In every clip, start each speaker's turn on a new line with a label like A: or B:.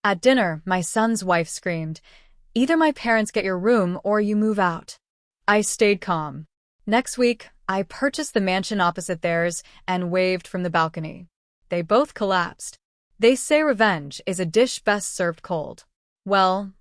A: At dinner, my son's wife screamed, "Either my parents get your room or you move out." I stayed calm. Next week, I purchased the mansion opposite theirs and waved from the balcony. They both collapsed. They say revenge is a dish best served cold. Well,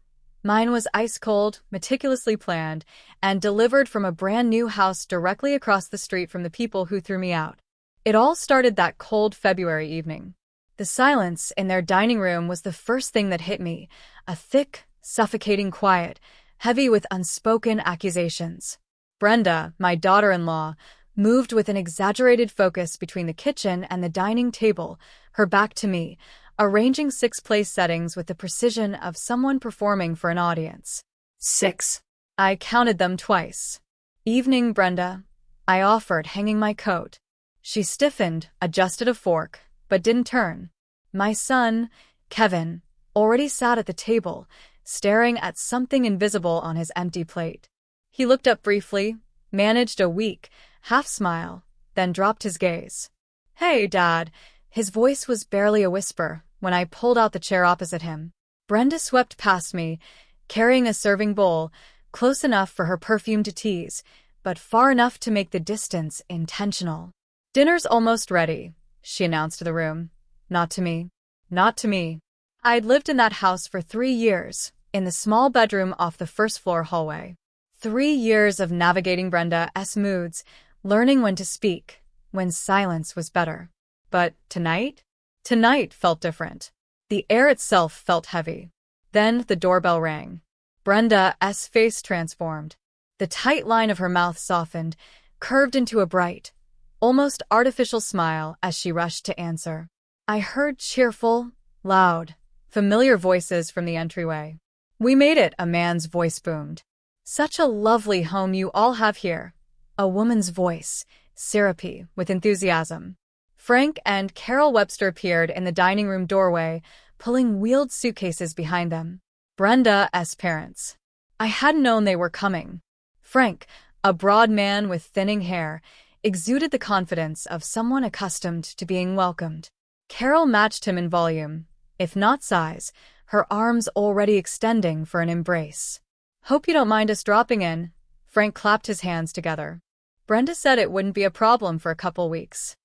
A: mine was ice cold, meticulously planned, and delivered from a brand new house directly across the street from the people who threw me out. It all started that cold February evening. The silence in their dining room was the first thing that hit me, a thick, suffocating quiet, heavy with unspoken accusations. Brenda, my daughter-in-law, moved with an exaggerated focus between the kitchen and the dining table, her back to me, arranging 6 place settings with the precision of someone performing for an audience.
B: 6.
A: I counted them twice. "Evening, Brenda," I offered, hanging my coat. She stiffened, adjusted a fork, but didn't turn. My son, Kevin, already sat at the table, staring at something invisible on his empty plate. He looked up briefly, managed a weak, half-smile, then dropped his gaze. "Hey, Dad." His voice was barely a whisper when I pulled out the chair opposite him. Brenda swept past me, carrying a serving bowl, close enough for her perfume to tease, but far enough to make the distance intentional. "Dinner's almost ready," she announced to the room. Not to me. Not to me. I'd lived in that house for 3 years, in the small bedroom off the first-floor hallway. 3 years of navigating Brenda's moods, learning when to speak, when silence was better. But tonight? Tonight felt different. The air itself felt heavy. Then the doorbell rang. Brenda's face transformed. The tight line of her mouth softened, curved into a bright, almost artificial smile as she rushed to answer. I heard cheerful, loud, familiar voices from the entryway. "We made it," a man's voice boomed. "Such a lovely home you all have here." A woman's voice, syrupy, with enthusiasm. Frank and Carol Webster appeared in the dining room doorway, pulling wheeled suitcases behind them. Brenda's parents. I hadn't known they were coming. Frank, a broad man with thinning hair, exuded the confidence of someone accustomed to being welcomed. Carol matched him in volume, if not size, her arms already extending for an embrace. "Hope you don't mind us dropping in." Frank clapped his hands together. Brenda said it wouldn't be a problem for a couple weeks.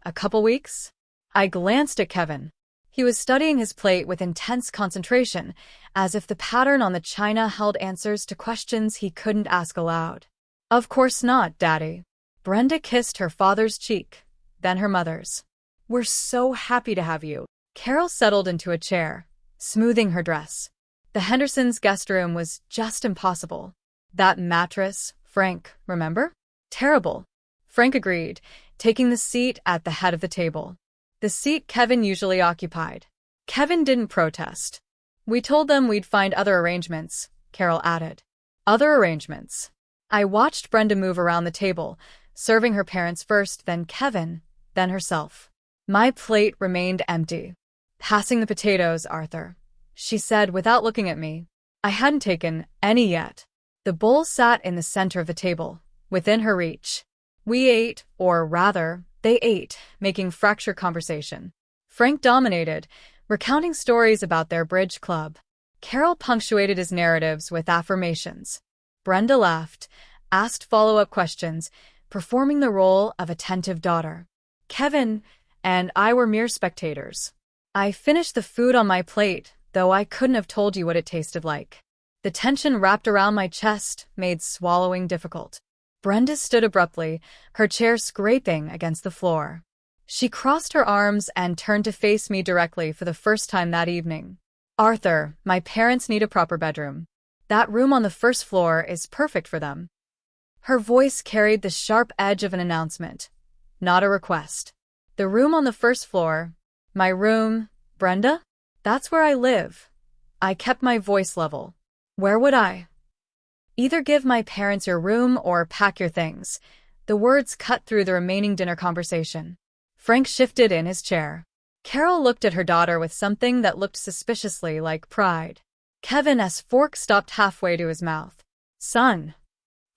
A: A couple weeks? I glanced at Kevin. He was studying his plate with intense concentration, as if the pattern on the china held answers to questions he couldn't ask aloud. "Of course not, Daddy." Brenda kissed her father's cheek, then her mother's. "We're so happy to have you." Carol settled into a chair, smoothing her dress. The Hendersons' guest room was just impossible. "That mattress, Frank, remember? Terrible." Frank agreed, taking the seat at the head of the table. The seat Kevin usually occupied. Kevin didn't protest. "We told them we'd find other arrangements," Carol added. "Other arrangements." I watched Brenda move around the table, serving her parents first, then Kevin, then herself. My plate remained empty. "Passing the potatoes, Arthur," she said without looking at me. I hadn't taken any yet. The bowl sat in the center of the table, within her reach. We ate, or rather, they ate, making fracture conversation. Frank dominated, recounting stories about their bridge club. Carol punctuated his narratives with affirmations. Brenda laughed, asked follow-up questions, performing the role of attentive daughter. Kevin and I were mere spectators. I finished the food on my plate, though I couldn't have told you what it tasted like. The tension wrapped around my chest made swallowing difficult. Brenda stood abruptly, her chair scraping against the floor. She crossed her arms and turned to face me directly for the first time that evening. "Arthur, my parents need a proper bedroom. That room on the first floor is perfect for them." Her voice carried the sharp edge of an announcement, not a request. "The room on the first floor, my room, Brenda? That's where I live." I kept my voice level. "Where would I?" "Either give my parents your room or pack your things." The words cut through the remaining dinner conversation. Frank shifted in his chair. Carol looked at her daughter with something that looked suspiciously like pride. Kevin's fork stopped halfway to his mouth. "Son."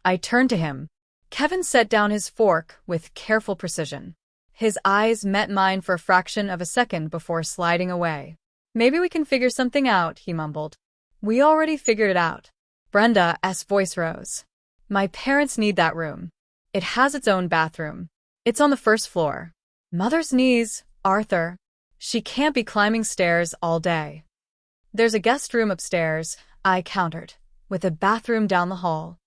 A: I turned to him. Kevin set down his fork with careful precision. His eyes met mine for a fraction of a second before sliding away. Maybe we can figure something out, he mumbled. We already figured it out. Brenda's voice rose. My parents need that room. It has its own bathroom. It's on the first floor. Mother's knees, Arthur. She can't be climbing stairs all day. There's a guest room upstairs, I countered, with a bathroom down the hall.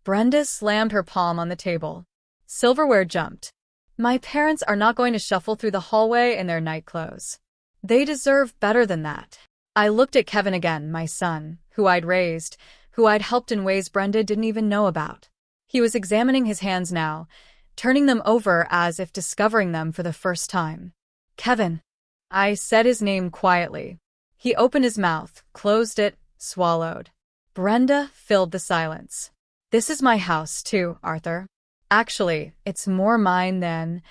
A: Brenda slammed her palm on the table. Silverware jumped. My parents are not going to shuffle through the hallway in their night clothes. They deserve better than that. I looked at Kevin again, my son, who I'd raised, who I'd helped in ways Brenda didn't even know about. He was examining his hands now, turning them over as if discovering them for the first time. Kevin. I said his name quietly. He opened his mouth, closed it, swallowed. Brenda filled the silence. This is my house, too, Arthur. Actually, it's more mine than…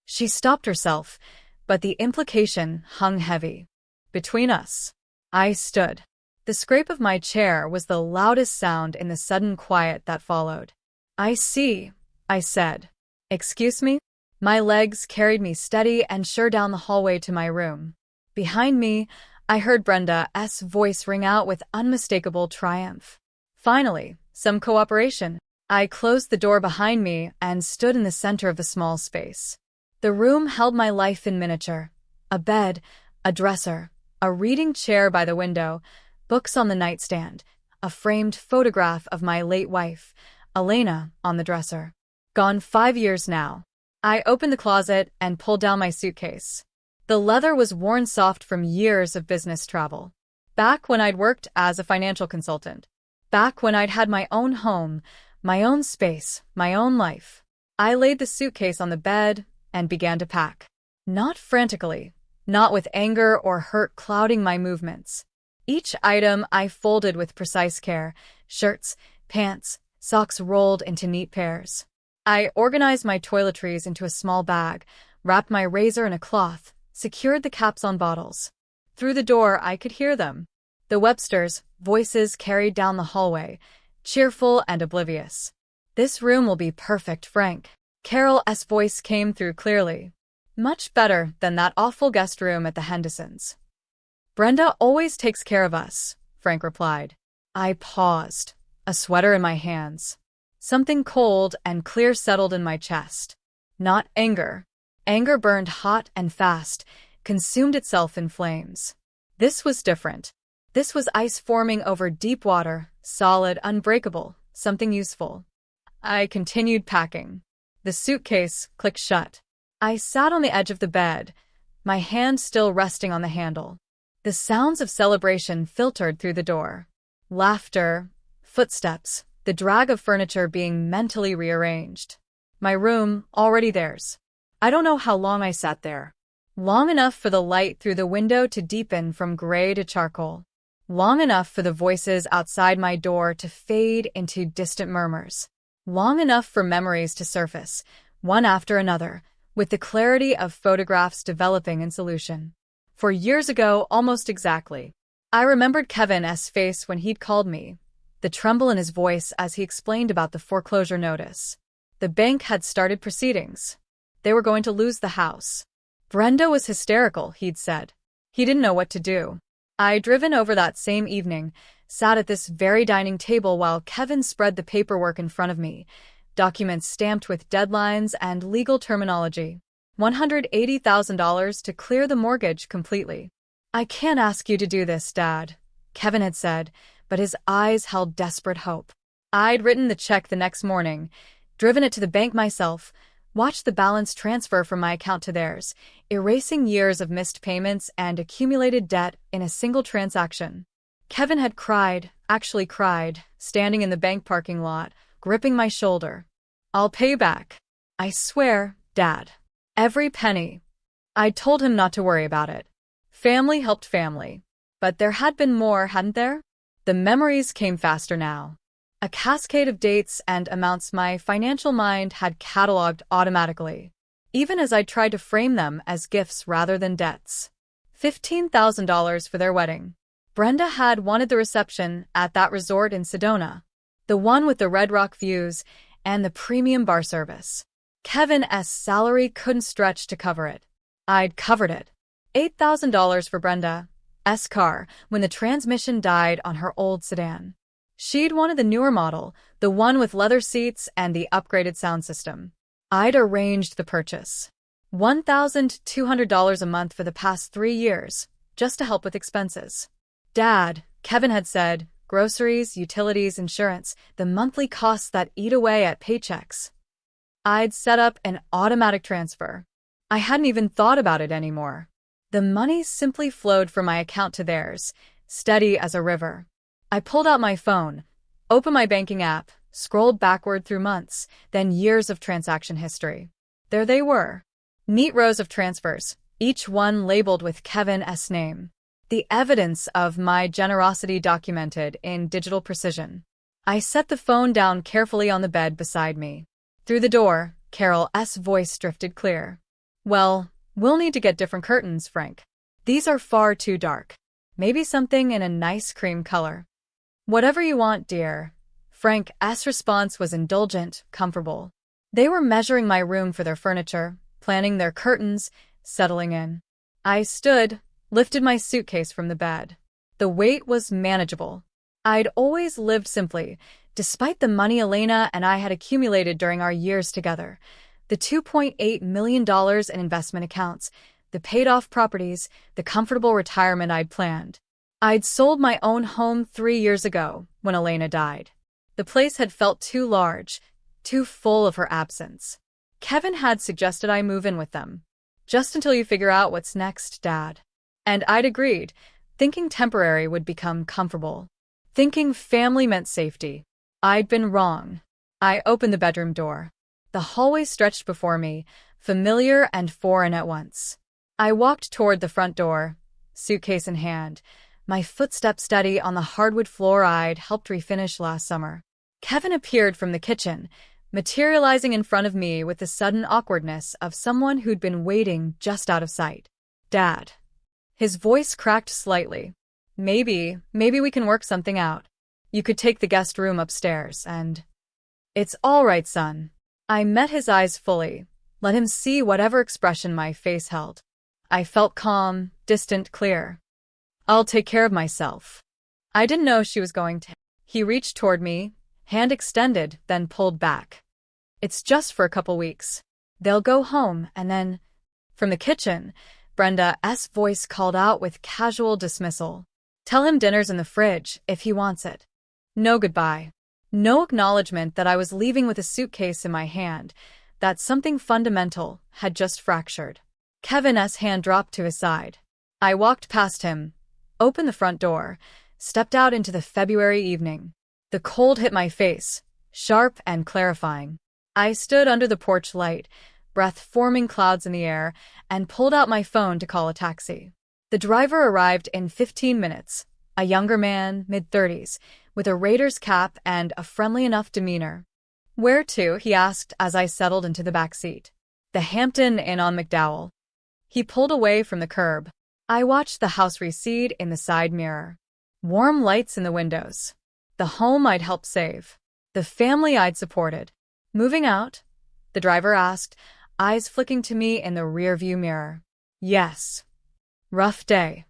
A: She stopped herself, but the implication hung heavy. Between us. I stood. The scrape of my chair was the loudest sound in the sudden quiet that followed. I see, I said. Excuse me? My legs carried me steady and sure down the hallway to my room. Behind me, I heard Brenda's voice ring out with unmistakable triumph. Finally, some cooperation. I closed the door behind me and stood in the center of the small space. The room held my life in miniature. A bed, a dresser, a reading chair by the window, books on the nightstand, a framed photograph of my late wife, Elena, on the dresser. Gone 5 years now. I opened the closet and pulled down my suitcase. The leather was worn soft from years of business travel. Back when I'd worked as a financial consultant. Back when I'd had my own home, my own space, my own life. I laid the suitcase on the bed and began to pack. Not frantically, not with anger or hurt clouding my movements. Each item I folded with precise care, shirts, pants, socks rolled into neat pairs. I organized my toiletries into a small bag, wrapped my razor in a cloth, secured the caps on bottles. Through the door I could hear them. The Websters' voices carried down the hallway, cheerful and oblivious. This room will be perfect, Frank. Carol's voice came through clearly. Much better than that awful guest room at the Hendersons. Brenda always takes care of us, Frank replied. I paused, a sweater in my hands. Something cold and clear settled in my chest. Not anger. Anger burned hot and fast, consumed itself in flames. This was different. This was ice forming over deep water, solid, unbreakable, something useful. I continued packing. The suitcase clicked shut. I sat on the edge of the bed, my hand still resting on the handle. The sounds of celebration filtered through the door. Laughter, footsteps, the drag of furniture being mentally rearranged. My room, already theirs. I don't know how long I sat there. Long enough for the light through the window to deepen from gray to charcoal. Long enough for the voices outside my door to fade into distant murmurs. Long enough for memories to surface, one after another, with the clarity of photographs developing in solution. For years ago, almost exactly. I remembered Kevin's face when he'd called me, the tremble in his voice as he explained about the foreclosure notice. The bank had started proceedings. They were going to lose the house. Brenda was hysterical, he'd said. He didn't know what to do. I'd driven over that same evening, sat at this very dining table while Kevin spread the paperwork in front of me, documents stamped with deadlines and legal terminology. $180,000 to clear the mortgage completely. I can't ask you to do this, Dad, Kevin had said, but his eyes held desperate hope. I'd written the check the next morning, driven it to the bank myself, watched the balance transfer from my account to theirs, erasing years of missed payments and accumulated debt in a single transaction. Kevin had cried, actually cried, standing in the bank parking lot, gripping my shoulder. I'll pay you back. I swear, Dad. Every penny. I'd told him not to worry about it. Family helped family. But there had been more, hadn't there? The memories came faster now. A cascade of dates and amounts my financial mind had cataloged automatically, even as I tried to frame them as gifts rather than debts. $15,000 for their wedding. Brenda had wanted the reception at that resort in Sedona, the one with the Red Rock views and the premium bar service. Kevin's salary couldn't stretch to cover it. I'd covered it. $8,000 for Brenda, car when the transmission died on her old sedan. She'd wanted the newer model, the one with leather seats and the upgraded sound system. I'd arranged the purchase. $1,200 a month for the past 3 years, just to help with expenses. Dad, Kevin had said, groceries, utilities, insurance, the monthly costs that eat away at paychecks. I'd set up an automatic transfer. I hadn't even thought about it anymore. The money simply flowed from my account to theirs, steady as a river. I pulled out my phone, opened my banking app, scrolled backward through months, then years of transaction history. There they were. Neat rows of transfers, each one labeled with Kevin's name. The evidence of my generosity documented in digital precision. I set the phone down carefully on the bed beside me. Through the door, Carol's voice drifted clear. Well, we'll need to get different curtains, Frank. These are far too dark. Maybe something in a nice cream color. Whatever you want, dear. Frank's response was indulgent, comfortable. They were measuring my room for their furniture, planning their curtains, settling in. I stood, lifted my suitcase from the bed. The weight was manageable. I'd always lived simply, despite the money Elena and I had accumulated during our years together. The $2.8 million in investment accounts, the paid-off properties, the comfortable retirement I'd planned. I'd sold my own home 3 years ago, when Elena died. The place had felt too large, too full of her absence. Kevin had suggested I move in with them. Just until you figure out what's next, Dad. And I'd agreed, thinking temporary would become comfortable. Thinking family meant safety. I'd been wrong. I opened the bedroom door. The hallway stretched before me, familiar and foreign at once. I walked toward the front door, suitcase in hand, my footsteps steady on the hardwood floor I'd helped refinish last summer. Kevin appeared from the kitchen, materializing in front of me with the sudden awkwardness of someone who'd been waiting just out of sight. Dad. His voice cracked slightly. Maybe we can work something out. You could take the guest room upstairs and... It's all right, son. I met his eyes fully, let him see whatever expression my face held. I felt calm, distant, clear. I'll take care of myself. I didn't know she was going to. He reached toward me, hand extended, then pulled back. It's just for a couple weeks. They'll go home, and then... From the kitchen, Brenda's voice called out with casual dismissal. Tell him dinner's in the fridge, if he wants it. No goodbye. No acknowledgement that I was leaving with a suitcase in my hand, that something fundamental had just fractured. Kevin's hand dropped to his side. I walked past him, opened the front door, stepped out into the February evening. The cold hit my face, sharp and clarifying. I stood under the porch light, breath forming clouds in the air, and pulled out my phone to call a taxi. The driver arrived in 15 minutes, a younger man, mid-30s, with a Raiders cap and a friendly enough demeanor. Where to? He asked as I settled into the back seat. The Hampton Inn on McDowell. He pulled away from the curb. I watched the house recede in the side mirror. Warm lights in the windows. The home I'd helped save. The family I'd supported. Moving out? The driver asked, eyes flicking to me in the rearview mirror. Yes. Rough day.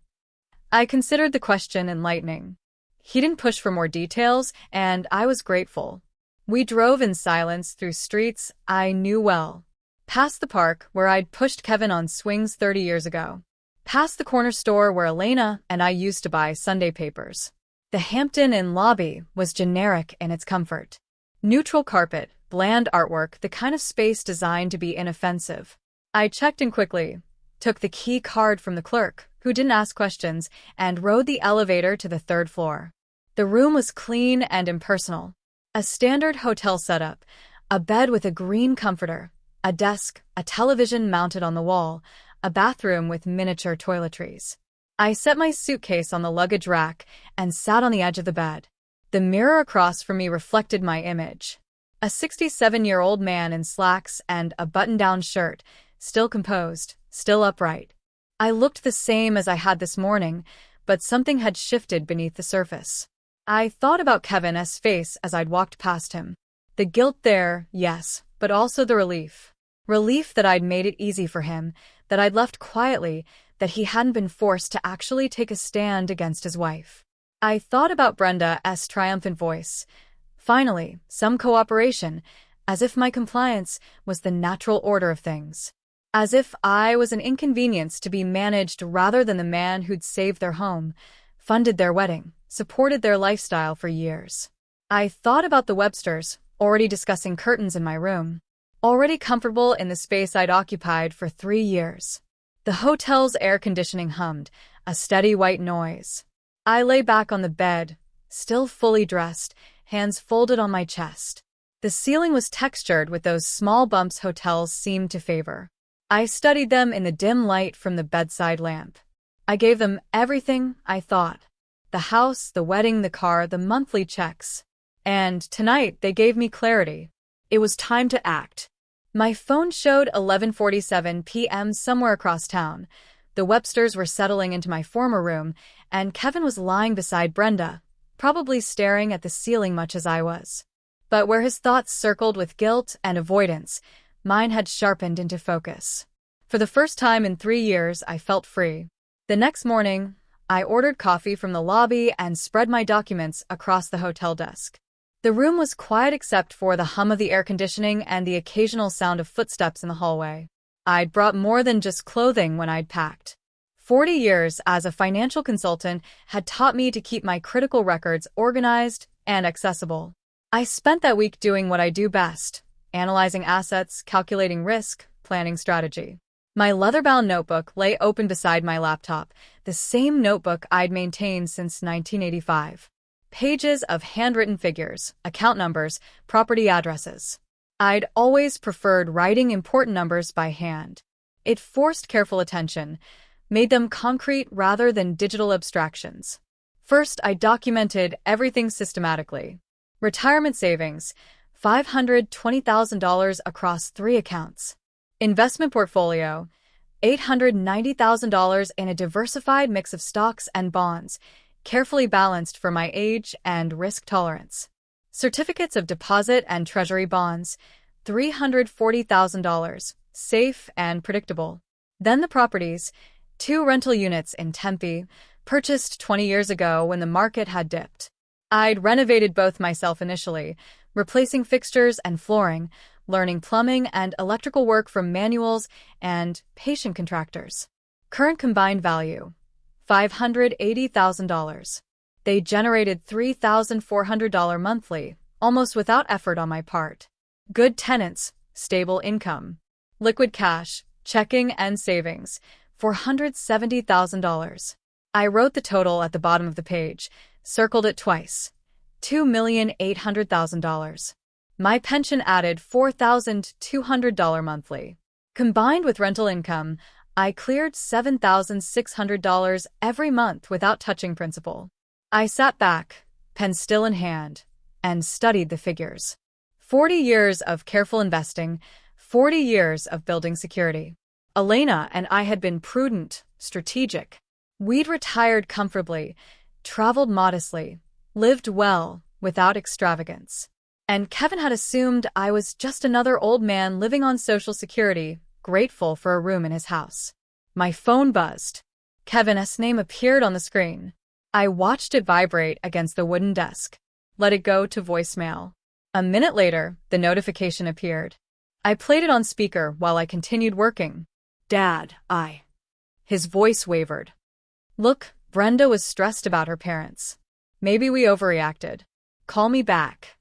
A: I considered the question enlightening. He didn't push for more details, and I was grateful. We drove in silence through streets I knew well. Past the park where I'd pushed Kevin on swings 30 years ago. Past the corner store where Elena and I used to buy Sunday papers. The Hampton Inn lobby was generic in its comfort. Neutral carpet, bland artwork, the kind of space designed to be inoffensive. I checked in quickly, took the key card from the clerk, who didn't ask questions, and rode the elevator to the 3rd floor. The room was clean and impersonal. A standard hotel setup, a bed with a green comforter, a desk, a television mounted on the wall, a bathroom with miniature toiletries. I set my suitcase on the luggage rack and sat on the edge of the bed. The mirror across from me reflected my image. A 67-year-old man in slacks and a button-down shirt, still composed, still upright. I looked the same as I had this morning, but something had shifted beneath the surface. I thought about Kevin's face as I'd walked past him. The guilt there, yes, but also the relief. Relief that I'd made it easy for him, that I'd left quietly, that he hadn't been forced to actually take a stand against his wife. I thought about Brenda's triumphant voice. Finally, some cooperation, as if my compliance was the natural order of things. As if I was an inconvenience to be managed rather than the man who'd saved their home, funded their wedding, supported their lifestyle for years. I thought about the Websters, already discussing curtains in my room, already comfortable in the space I'd occupied for 3 years. The hotel's air conditioning hummed, a steady white noise. I lay back on the bed, still fully dressed, hands folded on my chest. The ceiling was textured with those small bumps hotels seemed to favor. I studied them in the dim light from the bedside lamp. I gave them everything, I thought. The house, the wedding, the car, the monthly checks. And tonight they gave me clarity. It was time to act. My phone showed 11:47 p.m. somewhere across town. The Websters were settling into my former room, and Kevin was lying beside Brenda, probably staring at the ceiling much as I was. But where his thoughts circled with guilt and avoidance, mine had sharpened into focus. For the first time in 3 years, I felt free. The next morning, I ordered coffee from the lobby and spread my documents across the hotel desk. The room was quiet except for the hum of the air conditioning and the occasional sound of footsteps in the hallway. I'd brought more than just clothing when I'd packed. 40 years as a financial consultant had taught me to keep my critical records organized and accessible. I spent that week doing what I do best, analyzing assets, calculating risk, planning strategy. My leather-bound notebook lay open beside my laptop, the same notebook I'd maintained since 1985. Pages of handwritten figures, account numbers, property addresses. I'd always preferred writing important numbers by hand. It forced careful attention, made them concrete rather than digital abstractions. First, I documented everything systematically. Retirement savings, $520,000 across 3 accounts. Investment portfolio, $890,000 in a diversified mix of stocks and bonds, carefully balanced for my age and risk tolerance. Certificates of deposit and treasury bonds, $340,000, safe and predictable. Then the properties, 2 rental units in Tempe, purchased 20 years ago when the market had dipped. I'd renovated both myself initially, replacing fixtures and flooring, learning plumbing and electrical work from manuals and patient contractors. Current combined value, $580,000. They generated $3,400 monthly, almost without effort on my part. Good tenants, stable income. Liquid cash, checking and savings, $470,000. I wrote the total at the bottom of the page, circled it twice. $2,800,000. My pension added $4,200 monthly. Combined with rental income, I cleared $7,600 every month without touching principal. I sat back, pen still in hand, and studied the figures. 40 years of careful investing, 40 years of building security. Elena and I had been prudent, strategic. We'd retired comfortably, traveled modestly, lived well, without extravagance. And Kevin had assumed I was just another old man living on Social Security, grateful for a room in his house. My phone buzzed. Kevin's name appeared on the screen. I watched it vibrate against the wooden desk. Let it go to voicemail. A minute later, the notification appeared. I played it on speaker while I continued working. Dad, His voice wavered. Look, Brenda was stressed about her parents. Maybe we overreacted. Call me back.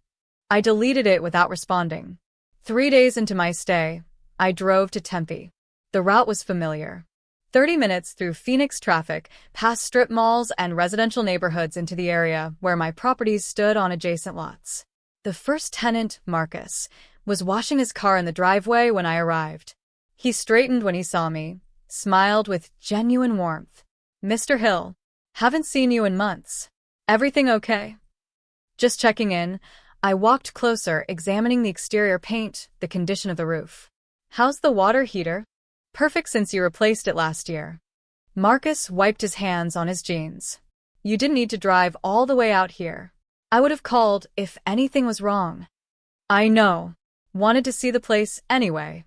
A: I deleted it without responding. 3 days into my stay, I drove to Tempe. The route was familiar. 30 minutes through Phoenix traffic, past strip malls and residential neighborhoods into the area where my properties stood on adjacent lots. The first tenant, Marcus, was washing his car in the driveway when I arrived. He straightened when he saw me, smiled with genuine warmth. Mr. Hill, haven't seen you in months. Everything okay? Just checking in, I walked closer, examining the exterior paint, the condition of the roof. How's the water heater? Perfect since you replaced it last year. Marcus wiped his hands on his jeans. You didn't need to drive all the way out here. I would have called if anything was wrong. I know. Wanted to see the place anyway.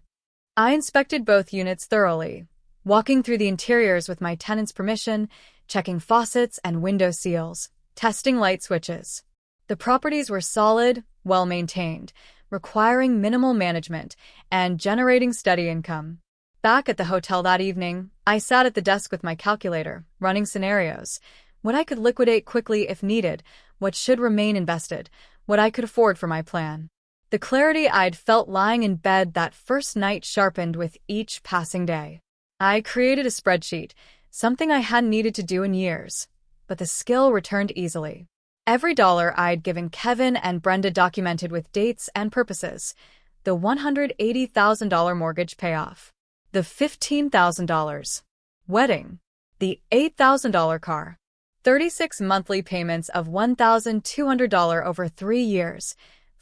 A: I inspected both units thoroughly. walking through the interiors with my tenant's permission, checking faucets and window seals, testing light switches. The properties were solid, well-maintained, requiring minimal management, and generating steady income. Back at the hotel that evening, I sat at the desk with my calculator, running scenarios. What I could liquidate quickly if needed, what should remain invested, what I could afford for my plan. The clarity I'd felt lying in bed that first night sharpened with each passing day. I created a spreadsheet, something I hadn't needed to do in years, but the skill returned easily. Every dollar I'd given Kevin and Brenda documented with dates and purposes. The $180,000 mortgage payoff. The $15,000 wedding. The $8,000 car. 36 monthly payments of $1,200 over 3 years.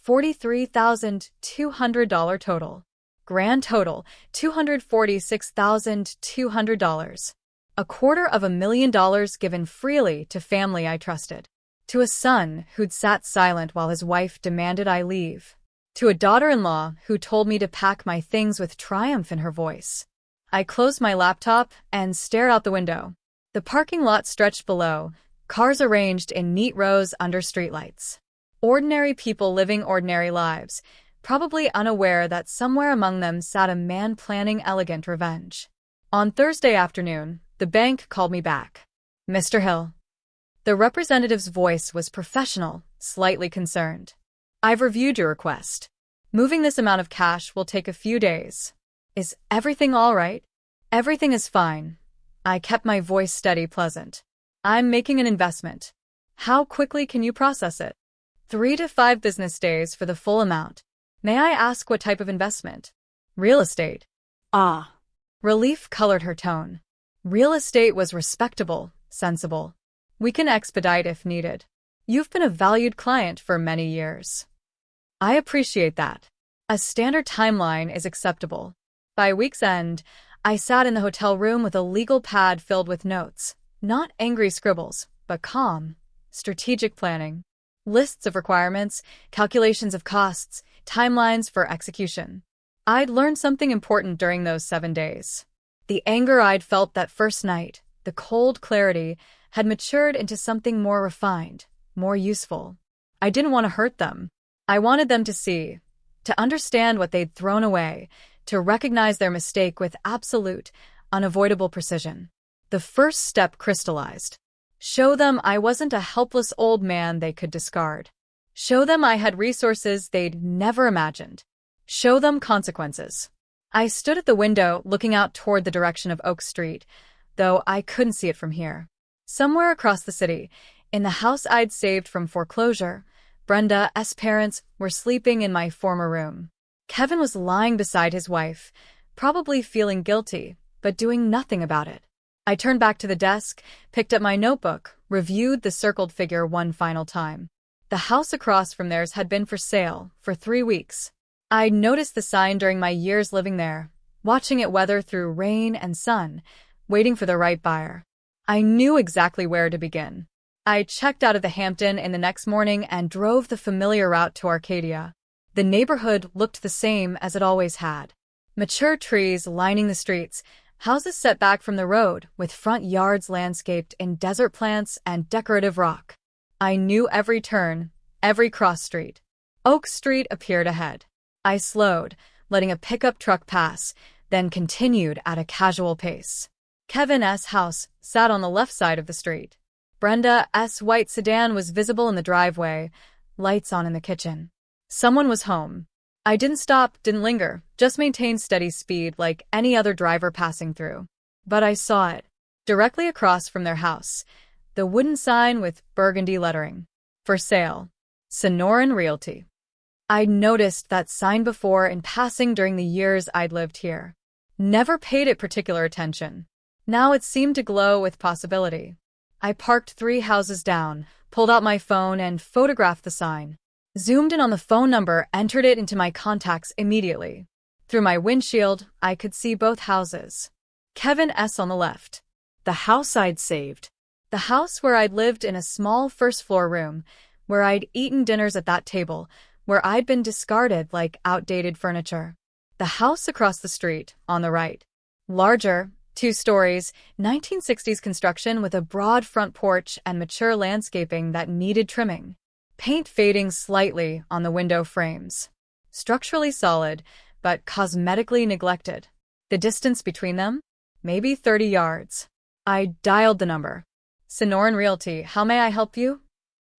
A: $43,200 total. Grand total, $246,200. $250,000 given freely to family I trusted. To a son who'd sat silent while his wife demanded I leave. To a daughter-in-law who told me to pack my things with triumph in her voice. I closed my laptop and stared out the window. The parking lot stretched below, cars arranged in neat rows under streetlights. Ordinary people living ordinary lives, probably unaware that somewhere among them sat a man planning elegant revenge. On Thursday afternoon, the bank called me back. Mr. Hill. The representative's voice was professional, slightly concerned. I've reviewed your request. Moving this amount of cash will take a few days. Is everything all right? Everything is fine. I kept my voice steady, pleasant. I'm making an investment. How quickly can you process it? 3 to 5 business days for the full amount. May I ask what type of investment? Real estate. Ah. Relief colored her tone. Real estate was respectable, sensible. We can expedite if needed. You've been a valued client for many years. I appreciate that. A standard timeline is acceptable. By week's end, I sat in the hotel room with a legal pad filled with notes. Not angry scribbles, but calm, strategic planning. Lists of requirements, calculations of costs, timelines for execution. I'd learned something important during those 7 days. The anger I'd felt that first night, the cold clarity, had matured into something more refined, more useful. I didn't want to hurt them. I wanted them to see, to understand what they'd thrown away, to recognize their mistake with absolute, unavoidable precision. The first step crystallized. Show them I wasn't a helpless old man they could discard. Show them I had resources they'd never imagined. Show them consequences. I stood at the window looking out toward the direction of Oak Street, though I couldn't see it from here. Somewhere across the city, in the house I'd saved from foreclosure, Brenda's parents were sleeping in my former room. Kevin was lying beside his wife, probably feeling guilty, but doing nothing about it. I turned back to the desk, picked up my notebook, reviewed the circled figure one final time. The house across from theirs had been for sale for 3 weeks. I'd noticed the sign during my years living there, watching it weather through rain and sun, waiting for the right buyer. I knew exactly where to begin. I checked out of the Hampton in the next morning and drove the familiar route to Arcadia. The neighborhood looked the same as it always had. Mature trees lining the streets, houses set back from the road, with front yards landscaped in desert plants and decorative rock. I knew every turn, every cross street. Oak Street appeared ahead. I slowed, letting a pickup truck pass, then continued at a casual pace. Kevin's house sat on the left side of the street. Brenda's white sedan was visible in the driveway, lights on in the kitchen. Someone was home. I didn't stop, didn't linger, just maintained steady speed like any other driver passing through. But I saw it. Directly across from their house, the wooden sign with burgundy lettering. For sale. Sonoran Realty. I'd noticed that sign before in passing during the years I'd lived here. Never paid it particular attention. Now it seemed to glow with possibility. I parked 3 houses down, pulled out my phone and photographed the sign. Zoomed in on the phone number, entered it into my contacts immediately. Through my windshield, I could see both houses. Kevin's on the left. The house I'd saved. The house where I'd lived in a small first-floor room, where I'd eaten dinners at that table, where I'd been discarded like outdated furniture. The house across the street, on the right. Larger, 2 stories, 1960s construction with a broad front porch and mature landscaping that needed trimming. Paint fading slightly on the window frames. Structurally solid, but cosmetically neglected. The distance between them? Maybe 30 yards. I dialed the number. Sonoran Realty, how may I help you?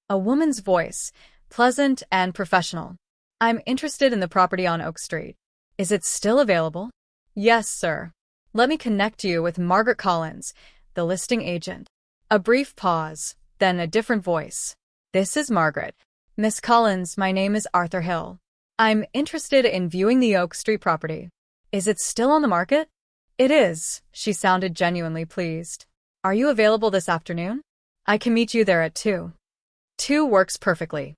A: A woman's voice, pleasant and professional. I'm interested in the property on Oak Street. Is it still available? Yes, sir. Let me connect you with Margaret Collins, the listing agent. A brief pause, then a different voice. This is Margaret. Miss Collins, my name is Arthur Hill. I'm interested in viewing the Oak Street property. Is it still on the market? It is. She sounded genuinely pleased. Are you available this afternoon? I can meet you there at 2. 2 works perfectly.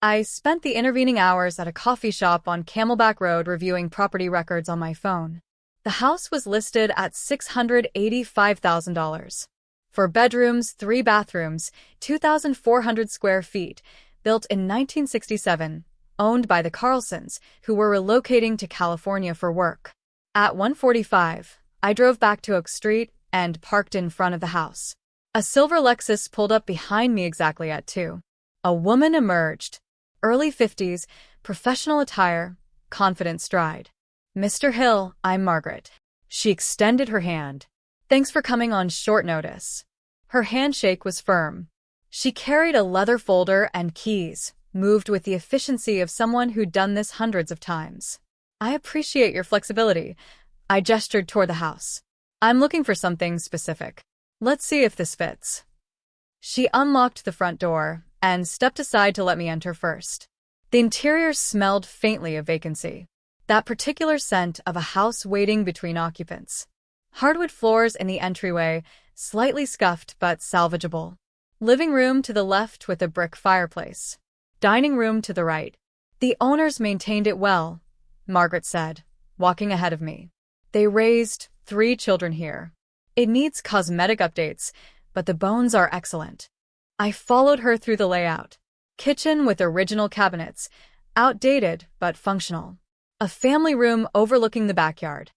A: I spent the intervening hours at a coffee shop on Camelback Road reviewing property records on my phone. The house was listed at $685,000. 4 bedrooms, 3 bathrooms, 2,400 square feet, built in 1967, owned by the Carlsons, who were relocating to California for work. At 1:45, I drove back to Oak Street and parked in front of the house. A silver Lexus pulled up behind me exactly at 2. A woman emerged. Early 50s, professional attire, confident stride. Mr. Hill, I'm Margaret. She extended her hand. Thanks for coming on short notice. Her handshake was firm. She carried a leather folder and keys, moved with the efficiency of someone who'd done this hundreds of times. I appreciate your flexibility. I gestured toward the house. I'm looking for something specific. Let's see if this fits. She unlocked the front door and stepped aside to let me enter first. The interior smelled faintly of vacancy. That particular scent of a house waiting between occupants. Hardwood floors in the entryway, slightly scuffed but salvageable. Living room to the left with a brick fireplace. Dining room to the right. The owners maintained it well, Margaret said, walking ahead of me. They raised 3 children here. It needs cosmetic updates, but the bones are excellent. I followed her through the layout. Kitchen with original cabinets, outdated but functional. A family room overlooking the backyard.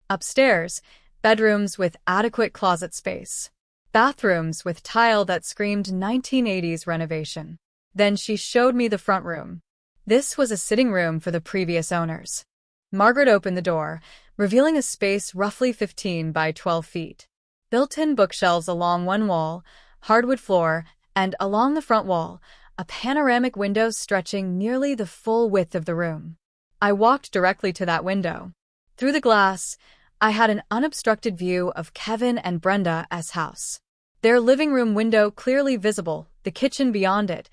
A: Upstairs, bedrooms with adequate closet space. Bathrooms with tile that screamed 1980s renovation. Then she showed me the front room. This was a sitting room for the previous owners. Margaret opened the door, revealing a space roughly 15 by 12 feet. Built-in bookshelves along one wall, hardwood floor, and along the front wall, a panoramic window stretching nearly the full width of the room. I walked directly to that window. Through the glass, I had an unobstructed view of Kevin and Brenda's house. Their living room window clearly visible, the kitchen beyond it,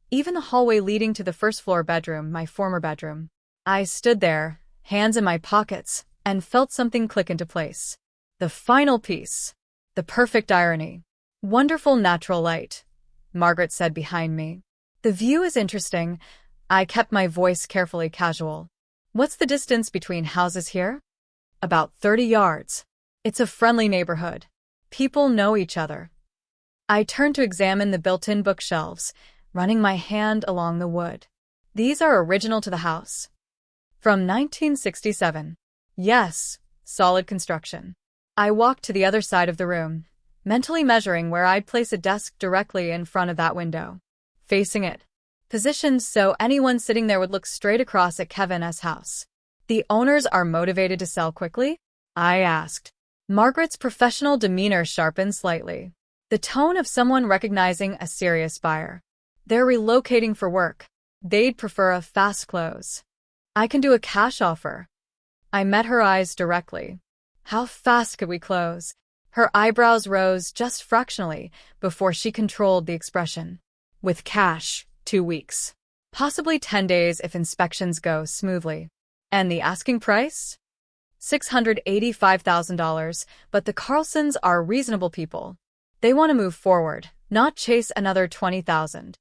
A: even the hallway leading to the first-floor bedroom, my former bedroom. I stood there, hands in my pockets, and felt something click into place. The final piece. The perfect irony. Wonderful natural light, Margaret said behind me. The view is interesting. I kept my voice carefully casual. What's the distance between houses here? About 30 yards. It's a friendly neighborhood. People know each other. I turned to examine the built-in bookshelves, running my hand along the wood. These are original to the house. From 1967. Yes, solid construction. I walked to the other side of the room, mentally measuring where I'd place a desk directly in front of that window. Facing it. Positioned so anyone sitting there would look straight across at Kevin's house. The owners are motivated to sell quickly? I asked. Margaret's professional demeanor sharpened slightly. The tone of someone recognizing a serious buyer. They're relocating for work. They'd prefer a fast close. I can do a cash offer. I met her eyes directly. How fast could we close? Her eyebrows rose just fractionally before she controlled the expression. With cash, 2 weeks. Possibly 10 days if inspections go smoothly. And the asking price? $685,000, but the Carlsons are reasonable people. They want to move forward, not chase another $20,000.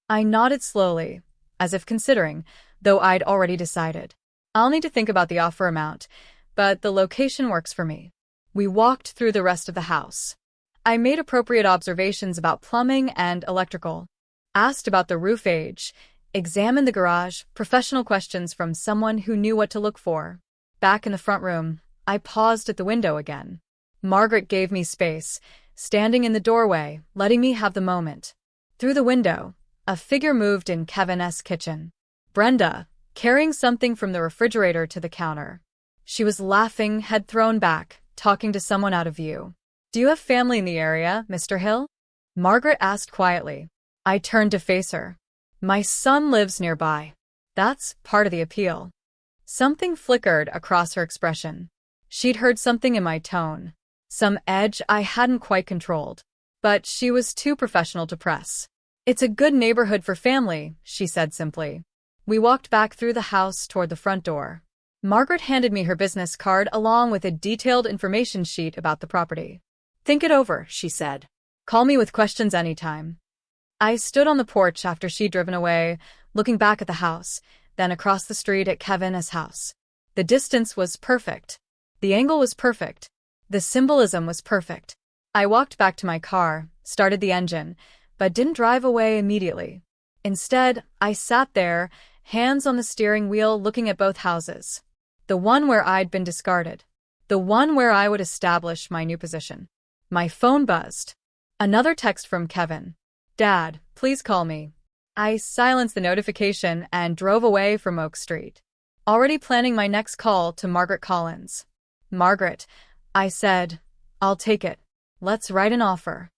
A: I nodded slowly, as if considering, though I'd already decided. I'll need to think about the offer amount, but the location works for me. We walked through the rest of the house. I made appropriate observations about plumbing and electrical, asked about the roof age, examined the garage, professional questions from someone who knew what to look for. Back in the front room, I paused at the window again. Margaret gave me space, standing in the doorway, letting me have the moment. Through the window, a figure moved in Kevin's kitchen. Brenda, carrying something from the refrigerator to the counter. She was laughing, head thrown back, talking to someone out of view. "Do you have family in the area, Mr. Hill?" Margaret asked quietly. I turned to face her. "My son lives nearby." That's part of the appeal. Something flickered across her expression. She'd heard something in my tone. Some edge I hadn't quite controlled. But she was too professional to press. "It's a good neighborhood for family," she said simply. We walked back through the house toward the front door. Margaret handed me her business card along with a detailed information sheet about the property. "Think it over," she said. "Call me with questions anytime." I stood on the porch after she'd driven away, looking back at the house, then across the street at Kevin's house. The distance was perfect. The angle was perfect. The symbolism was perfect. I walked back to my car, started the engine, but didn't drive away immediately. Instead, I sat there, hands on the steering wheel, looking at both houses. The one where I'd been discarded. The one where I would establish my new position. My phone buzzed. Another text from Kevin. "Dad, please call me." I silenced the notification and drove away from Oak Street, already planning my next call to Margaret Collins. "Margaret," I said, "I'll take it. Let's write an offer."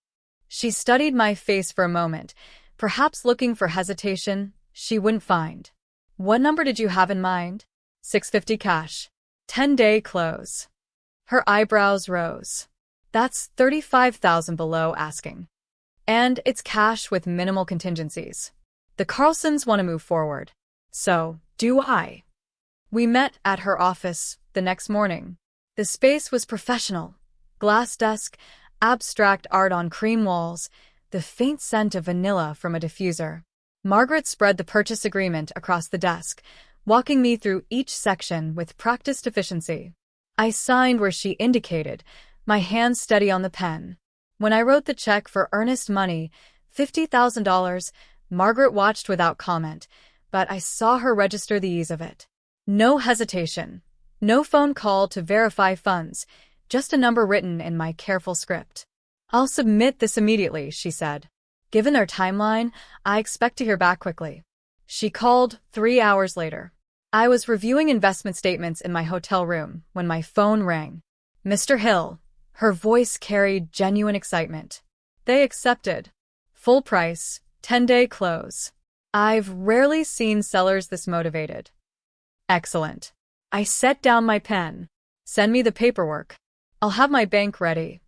A: She studied my face for a moment, perhaps looking for hesitation she wouldn't find. "What number did you have in mind?" "650 cash. 10-day close." Her eyebrows rose. "That's $35,000 below asking. And it's cash with minimal contingencies. The Carlsons want to move forward. So, do I." We met at her office the next morning. The space was professional. Glass desk, abstract art on cream walls, the faint scent of vanilla from a diffuser. Margaret spread the purchase agreement across the desk, walking me through each section with practiced efficiency. I signed where she indicated, my hands steady on the pen. When I wrote the check for earnest money, $50,000, Margaret watched without comment, but I saw her register the ease of it. No hesitation. No phone call to verify funds, just a number written in my careful script. "I'll submit this immediately," she said. Given our timeline, I expect to hear back quickly. She called 3 hours later. I was reviewing investment statements in my hotel room when my phone rang. "Mr. Hill." Her voice carried genuine excitement. "They accepted. Full price, 10-day close." I've rarely seen sellers this motivated. "Excellent." I set down my pen. "Send me the paperwork. I'll have my bank ready.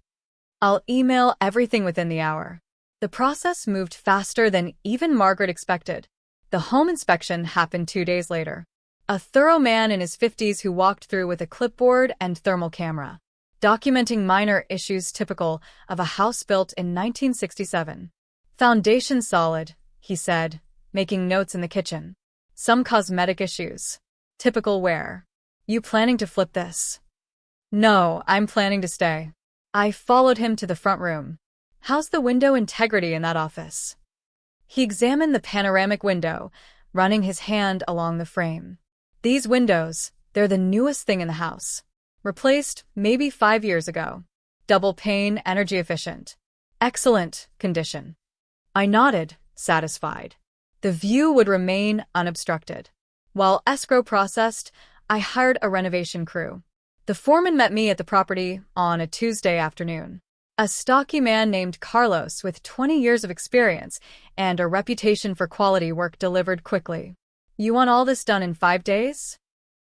A: I'll email everything within the hour." The process moved faster than even Margaret expected. The home inspection happened 2 days later. A thorough man in his 50s who walked through with a clipboard and thermal camera, documenting minor issues typical of a house built in 1967. "Foundation solid," he said, making notes in the kitchen. "Some cosmetic issues. Typical wear. You planning to flip this?" "No, I'm planning to stay." I followed him to the front room. "How's the window integrity in that office?" He examined the panoramic window, running his hand along the frame. "These windows, they're the newest thing in the house. Replaced maybe 5 years ago. Double pane, energy efficient. Excellent condition." I nodded, satisfied. The view would remain unobstructed. While escrow processed, I hired a renovation crew. The foreman met me at the property on a Tuesday afternoon. A stocky man named Carlos with 20 years of experience and a reputation for quality work delivered quickly. "You want all this done in 5 days?"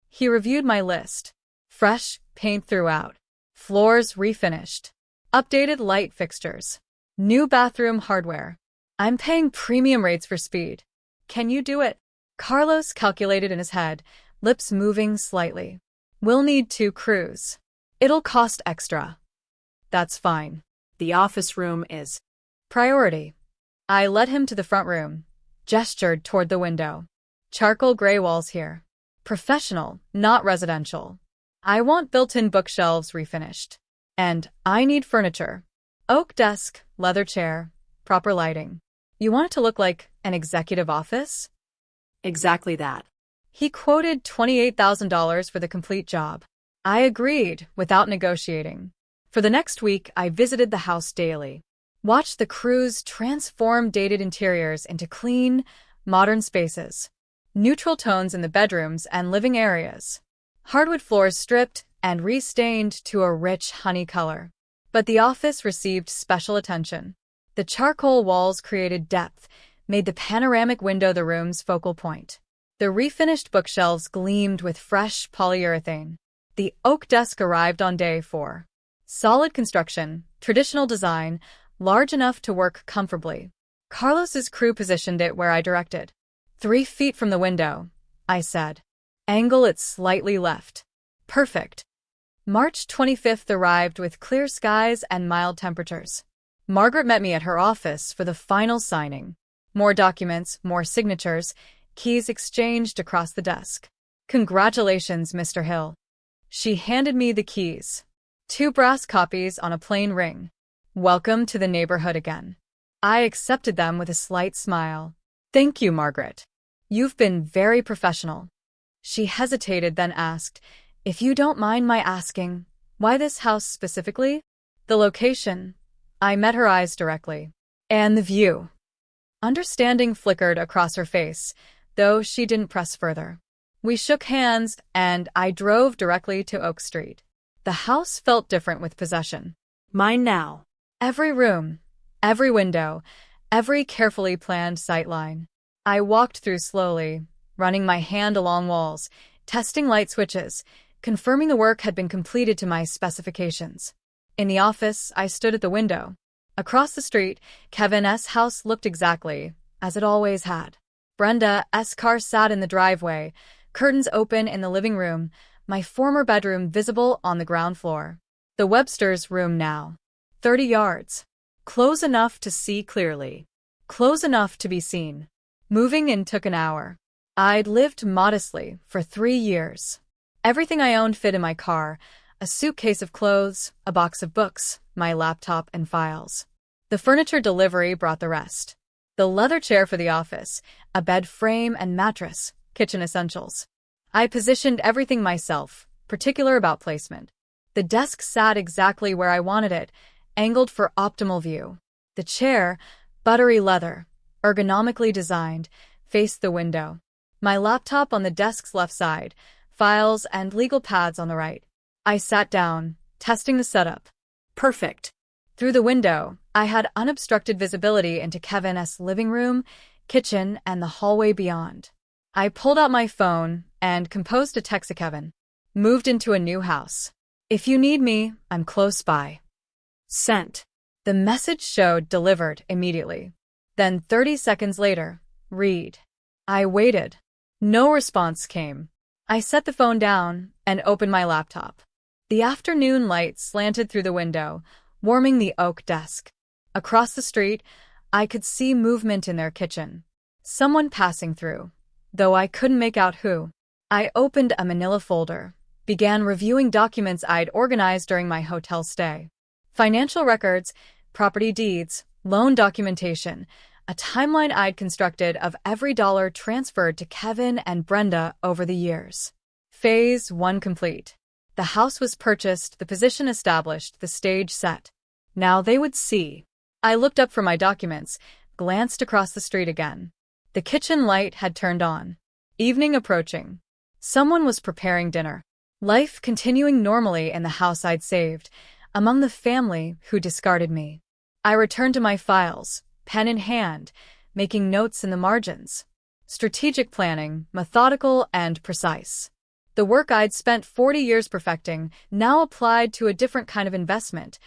A: He reviewed my list. Fresh paint throughout. Floors refinished. Updated light fixtures. New bathroom hardware. "I'm paying premium rates for speed. Can you do it?" Carlos calculated in his head, lips moving slightly. "We'll need 2 crews. It'll cost extra." "That's fine. The office room is priority." I led him to the front room, gestured toward the window. "Charcoal gray walls here. Professional, not residential. I want built-in bookshelves refinished. And I need furniture. Oak desk, leather chair, proper lighting. You want it to look like an executive office?" "Exactly that." He quoted $28,000 for the complete job. I agreed without negotiating. For the next week, I visited the house daily, watched the crews transform dated interiors into clean, modern spaces, neutral tones in the bedrooms and living areas, hardwood floors stripped and restained to a rich honey color. But the office received special attention. The charcoal walls created depth, made the panoramic window the room's focal point. The refinished bookshelves gleamed with fresh polyurethane. The oak desk arrived on day 4. Solid construction, traditional design, large enough to work comfortably. Carlos's crew positioned it where I directed. 3 feet from the window, I said. Angle it slightly left. Perfect. March 25th arrived with clear skies and mild temperatures. Margaret met me at her office for the final signing. More documents, more signatures, keys exchanged across the desk. Congratulations, Mr. Hill. She handed me the keys. 2 brass copies on a plain ring. Welcome to the neighborhood again. I accepted them with a slight smile. Thank you, Margaret. You've been very professional. She hesitated, then asked, if you don't mind my asking, why this house specifically? The location. I met her eyes directly. And the view. Understanding flickered across her face, though she didn't press further. We shook hands, and I drove directly to Oak Street. The house felt different with possession. Mine now. Every room, every window, every carefully planned sightline. I walked through slowly, running my hand along walls, testing light switches, confirming the work had been completed to my specifications. In the office, I stood at the window. Across the street, Kevin's house looked exactly as it always had. Brenda's car sat in the driveway, curtains open in the living room, my former bedroom visible on the ground floor. The Webster's room now. 30 yards. Close enough to see clearly. Close enough to be seen. Moving in took an hour. I'd lived modestly for 3 years. Everything I owned fit in my car, a suitcase of clothes, a box of books, my laptop and files. The furniture delivery brought the rest. The leather chair for the office, a bed frame and mattress, kitchen essentials. I positioned everything myself, particular about placement. The desk sat exactly where I wanted it, angled for optimal view. The chair, buttery leather, ergonomically designed, faced the window. My laptop on the desk's left side, files and legal pads on the right. I sat down, testing the setup. Perfect. Through the window, I had unobstructed visibility into Kevin's living room, kitchen, and the hallway beyond. I pulled out my phone and composed a text to Kevin. Moved into a new house. If you need me, I'm close by. Sent. The message showed delivered immediately. Then 30 seconds later, read. I waited. No response came. I set the phone down and opened my laptop. The afternoon light slanted through the window, warming the oak desk. Across the street, I could see movement in their kitchen. Someone passing through, though I couldn't make out who. I opened a manila folder, began reviewing documents I'd organized during my hotel stay. Financial records, property deeds, loan documentation, a timeline I'd constructed of every dollar transferred to Kevin and Brenda over the years. Phase 1 complete. The house was purchased, the position established, the stage set. Now they would see. I looked up from my documents, glanced across the street again. The kitchen light had turned on. Evening approaching. Someone was preparing dinner. Life continuing normally in the house I'd saved, among the family who discarded me. I returned to my files, pen in hand, making notes in the margins. Strategic planning, methodical and precise. The work I'd spent 40 years perfecting now applied to a different kind of investment,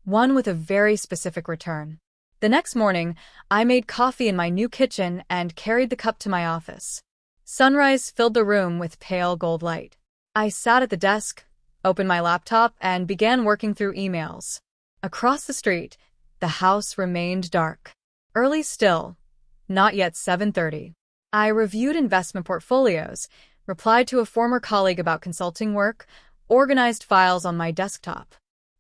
A: one with a very specific return. The next morning, I made coffee in my new kitchen and carried the cup to my office. Sunrise filled the room with pale gold light. I sat at the desk, opened my laptop, and began working through emails. Across the street, the house remained dark. Early still, not yet 7:30. I reviewed investment portfolios, replied to a former colleague about consulting work, organized files on my desktop.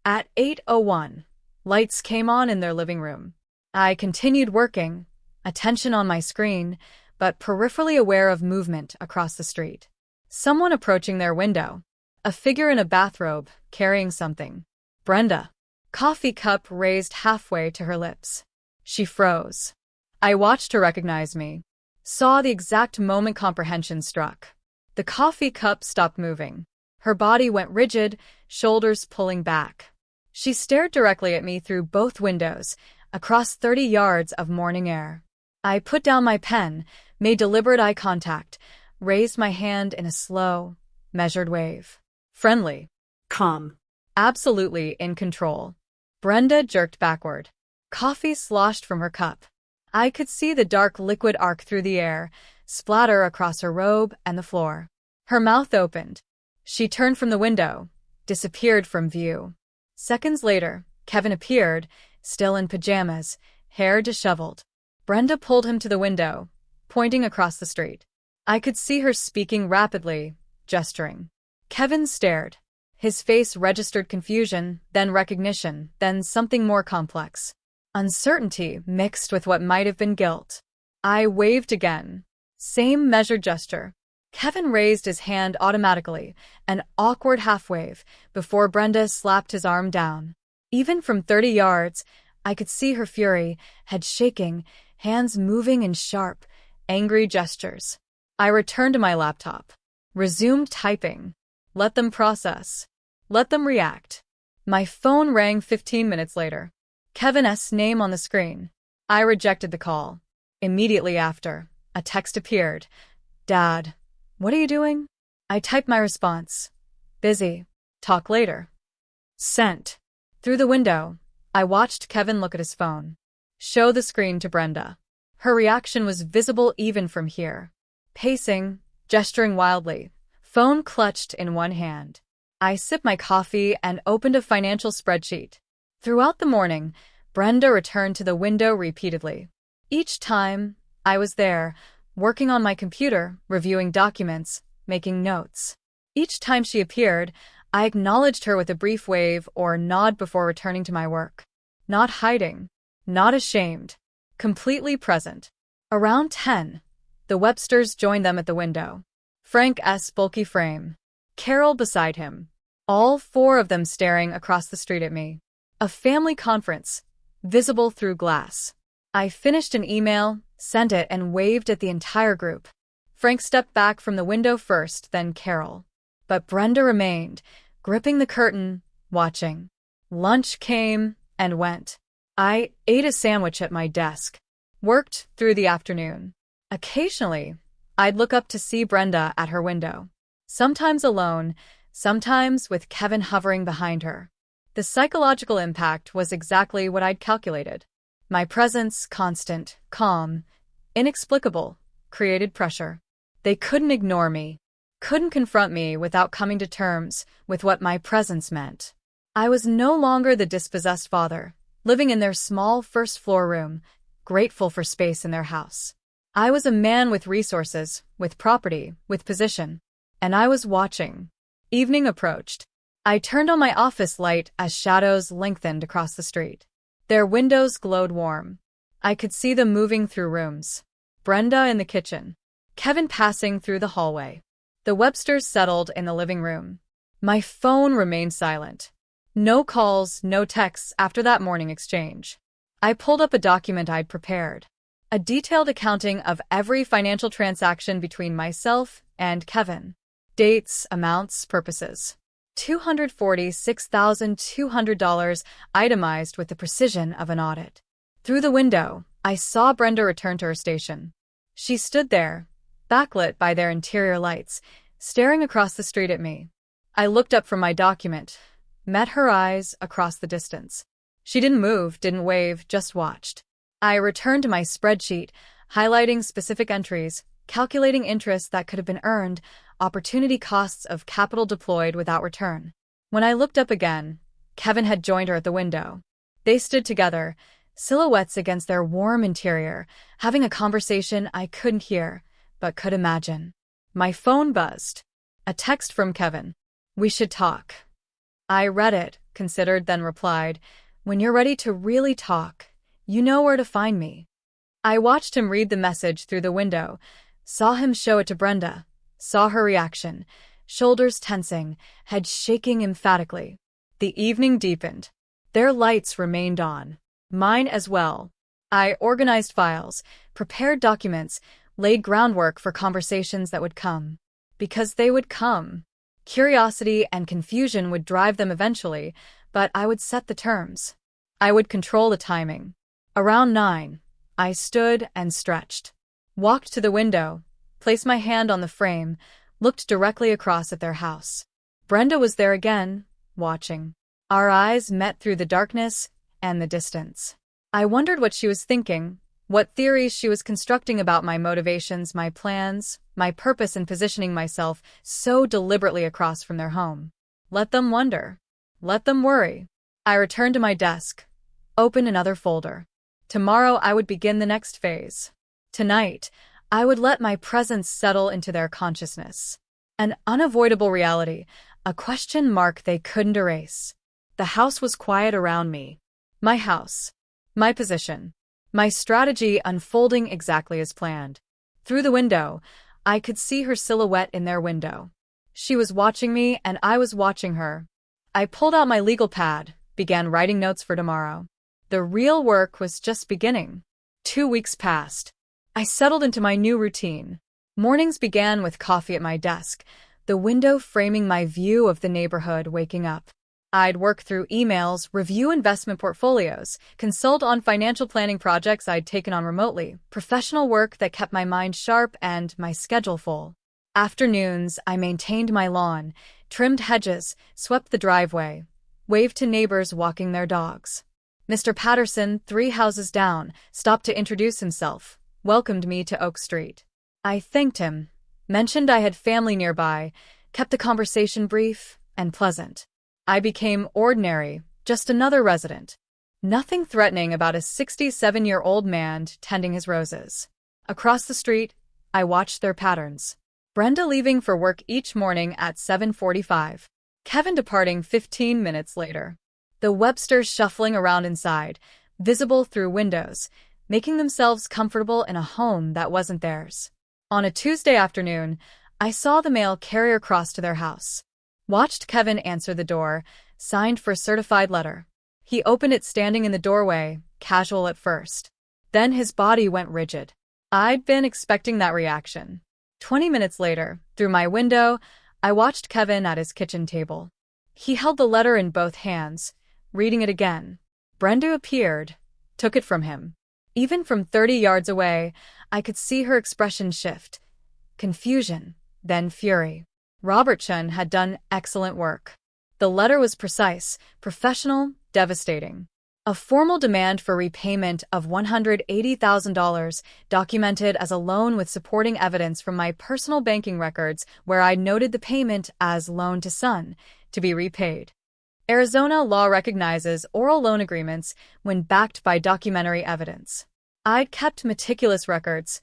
A: At 8:01, lights came on in their living room. I continued working, attention on my screen, but peripherally aware of movement across the street. Someone approaching their window. A figure in a bathrobe, carrying something. Brenda. Coffee cup raised halfway to her lips. She froze. I watched her recognize me. Saw the exact moment comprehension struck. The coffee cup stopped moving. Her body went rigid, shoulders pulling back. She stared directly at me through both windows, across 30 yards of morning air. I put down my pen, made deliberate eye contact, raised my hand in a slow, measured wave. Friendly.
B: Calm.
A: Absolutely in control. Brenda jerked backward. Coffee sloshed from her cup. I could see the dark liquid arc through the air, splatter across her robe and the floor. Her mouth opened. She turned from the window, disappeared from view. Seconds later, Kevin appeared, still in pajamas, hair disheveled. Brenda pulled him to the window, pointing across the street. I could see her speaking rapidly, gesturing. Kevin stared. His face registered confusion, then recognition, then something more complex. Uncertainty mixed with what might have been guilt. I waved again. Same measured gesture. Kevin raised his hand automatically, an awkward half-wave, before Brenda slapped his arm down. Even from 30 yards, I could see her fury, head shaking, hands moving in sharp, angry gestures. I returned to my laptop. Resumed typing. Let them process. Let them react. My phone rang 15 minutes later. Kevin's name on the screen. I rejected the call. Immediately after, a text appeared. Dad, what are you doing? I typed my response. Busy. Talk later. Sent. Through the window, I watched Kevin look at his phone. Show the screen to Brenda. Her reaction was visible even from here. Pacing, gesturing wildly, phone clutched in one hand. I sipped my coffee and opened a financial spreadsheet. Throughout the morning, Brenda returned to the window repeatedly. Each time, I was there, working on my computer, reviewing documents, making notes. Each time she appeared, I acknowledged her with a brief wave or nod before returning to my work. Not hiding, not ashamed, completely present. Around 10, the Websters joined them at the window. Frank's bulky frame. Carol beside him. All four of them staring across the street at me. A family conference, visible through glass. I finished an email, sent it, and waved at the entire group. Frank stepped back from the window first, then Carol. But Brenda remained, gripping the curtain, watching. Lunch came and went. I ate a sandwich at my desk. Worked through the afternoon. Occasionally, I'd look up to see Brenda at her window. Sometimes alone, sometimes with Kevin hovering behind her. The psychological impact was exactly what I'd calculated. My presence, constant, calm, inexplicable, created pressure. They couldn't ignore me, couldn't confront me without coming to terms with what my presence meant. I was no longer the dispossessed father, living in their small first-floor room, grateful for space in their house. I was a man with resources, with property, with position. And I was watching. Evening approached. I turned on my office light as shadows lengthened across the street. Their windows glowed warm. I could see them moving through rooms. Brenda in the kitchen. Kevin passing through the hallway. The Websters settled in the living room. My phone remained silent. No calls, no texts after that morning exchange. I pulled up a document I'd prepared. A detailed accounting of every financial transaction between myself and Kevin. Dates, amounts, purposes. $246,200 itemized with the precision of an audit. Through the window, I saw Brenda return to her station. She stood there, backlit by their interior lights, staring across the street at me. I looked up from my document, met her eyes across the distance. She didn't move, didn't wave, just watched. I returned to my spreadsheet, highlighting specific entries, calculating interest that could have been earned, opportunity costs of capital deployed without return. When I looked up again, Kevin had joined her at the window. They stood together, silhouettes against their warm interior, having a conversation I couldn't hear, but could imagine. My phone buzzed. A text from Kevin. We should talk. I read it, considered, then replied, when you're ready to really talk, you know where to find me. I watched him read the message through the window, saw him show it to Brenda, saw her reaction, shoulders tensing, head shaking emphatically. The evening deepened. Their lights remained on. Mine as well. I organized files, prepared documents, laid groundwork for conversations that would come. Because they would come. Curiosity and confusion would drive them eventually, but I would set the terms. I would control the timing. Around 9, I stood and stretched. Walked to the window, placed my hand on the frame, looked directly across at their house. Brenda was there again, watching. Our eyes met through the darkness and the distance. I wondered what she was thinking, what theories she was constructing about my motivations, my plans, my purpose in positioning myself so deliberately across from their home. Let them wonder. Let them worry. I returned to my desk, opened another folder. Tomorrow I would begin the next phase. Tonight, I would let my presence settle into their consciousness. An unavoidable reality, a question mark they couldn't erase. The house was quiet around me. My house. My position. My strategy unfolding exactly as planned. Through the window, I could see her silhouette in their window. She was watching me and I was watching her. I pulled out my legal pad, began writing notes for tomorrow. The real work was just beginning. 2 weeks passed. I settled into my new routine. Mornings began with coffee at my desk, the window framing my view of the neighborhood waking up. I'd work through emails, review investment portfolios, consult on financial planning projects I'd taken on remotely, professional work that kept my mind sharp and my schedule full. Afternoons, I maintained my lawn, trimmed hedges, swept the driveway, waved to neighbors walking their dogs. Mr. Patterson, 3 houses down, stopped to introduce himself, welcomed me to Oak Street. I thanked him, mentioned I had family nearby, kept the conversation brief and pleasant. I became ordinary, just another resident. Nothing threatening about a 67-year-old man tending his roses. Across the street, I watched their patterns. Brenda leaving for work each morning at 7:45. Kevin departing 15 minutes later. The Websters shuffling around inside, visible through windows, making themselves comfortable in a home that wasn't theirs. On a Tuesday afternoon, I saw the mail carrier cross to their house. Watched Kevin answer the door, signed for a certified letter. He opened it standing in the doorway, casual at first. Then his body went rigid. I'd been expecting that reaction. 20 minutes later, through my window, I watched Kevin at his kitchen table. He held the letter in both hands, reading it again. Brenda appeared, took it from him. Even from 30 yards away, I could see her expression shift. Confusion, then fury. Robertson had done excellent work. The letter was precise, professional, devastating. A formal demand for repayment of $180,000, documented as a loan with supporting evidence from my personal banking records where I noted the payment as loan to son, to be repaid. Arizona law recognizes oral loan agreements when backed by documentary evidence. I'd kept meticulous records,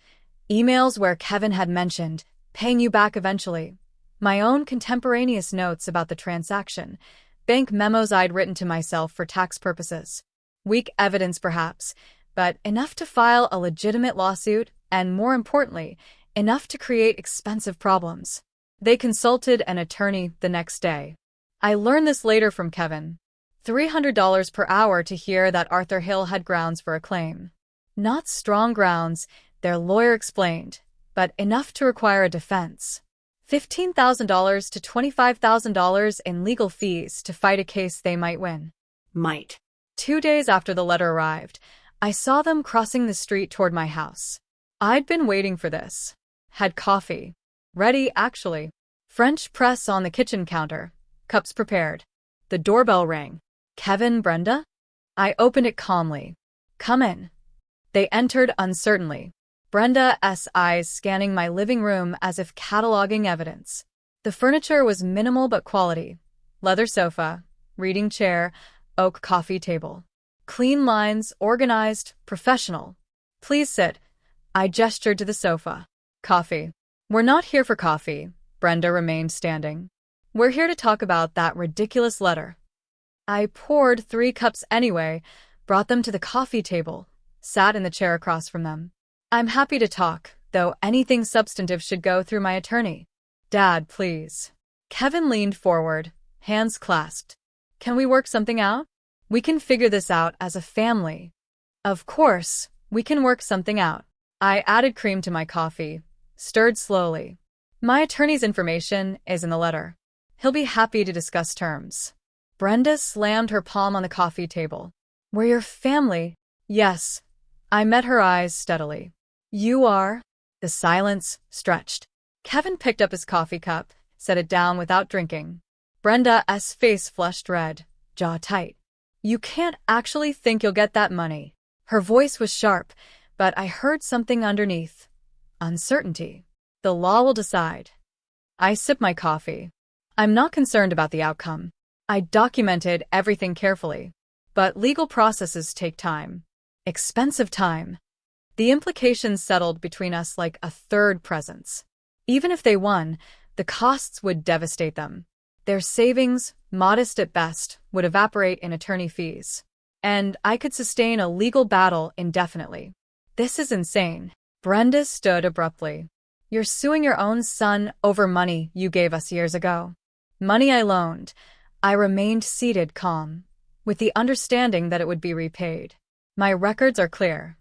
A: emails where Kevin had mentioned, paying you back eventually. My own contemporaneous notes about the transaction, bank memos I'd written to myself for tax purposes. Weak evidence perhaps, but enough to file a legitimate lawsuit and, more importantly, enough to create expensive problems. They consulted an attorney the next day. I learned this later from Kevin. $300 per hour to hear that Arthur Hill had grounds for a claim. Not strong grounds, their lawyer explained, but enough to require a defense. $15,000 to $25,000 in legal fees to fight a case they might win. 2 days after the letter arrived, I saw them crossing the street toward my house. I'd been waiting for this. Had coffee. Ready, actually. French press on the kitchen counter. Cups prepared. The doorbell rang. Kevin, Brenda? I opened it calmly. Come in. They entered uncertainly. Brenda's eyes scanning my living room as if cataloging evidence. The furniture was minimal but quality. Leather sofa, reading chair, oak coffee table. Clean lines, organized, professional. Please sit. I gestured to the sofa. Coffee. We're not here for coffee. Brenda remained standing. We're here to talk about that ridiculous letter. I poured 3 cups anyway, brought them to the coffee table, sat in the chair across from them. I'm happy to talk, though anything substantive should go through my attorney. Dad, please. Kevin leaned forward, hands clasped. Can we work something out? We can figure this out as a family. Of course, we can work something out. I added cream to my coffee, stirred slowly. My attorney's information is in the letter. He'll be happy to discuss terms. Brenda slammed her palm on the coffee table. We're your family. Yes. I met her eyes steadily. You are? The silence stretched. Kevin picked up his coffee cup, set it down without drinking. Brenda's face flushed red, jaw tight. You can't actually think you'll get that money. Her voice was sharp, but I heard something underneath. Uncertainty. The law will decide. I sipped my coffee. I'm not concerned about the outcome. I documented everything carefully. But legal processes take time. Expensive time. The implications settled between us like a third presence. Even if they won, the costs would devastate them. Their savings, modest at best, would evaporate in attorney fees. And I could sustain a legal battle indefinitely. This is insane. Brenda stood abruptly. You're suing your own son over money you gave us years ago. Money I loaned. I remained seated calm, with the understanding that it would be repaid. My records are clear.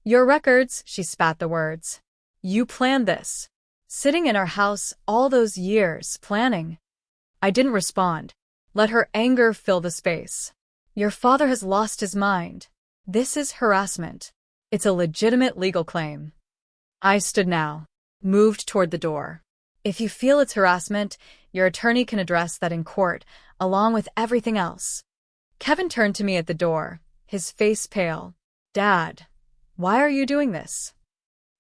A: Your records, she spat the words. You planned this. Sitting in our house all those years, planning. I didn't respond. Let her anger fill the space. Your father has lost his mind. This is harassment. It's a legitimate legal claim. I stood now, moved toward the door. If you feel it's harassment, your attorney can address that in court, along with everything else. Kevin turned to me at the door, his face pale. Dad, why are you doing this?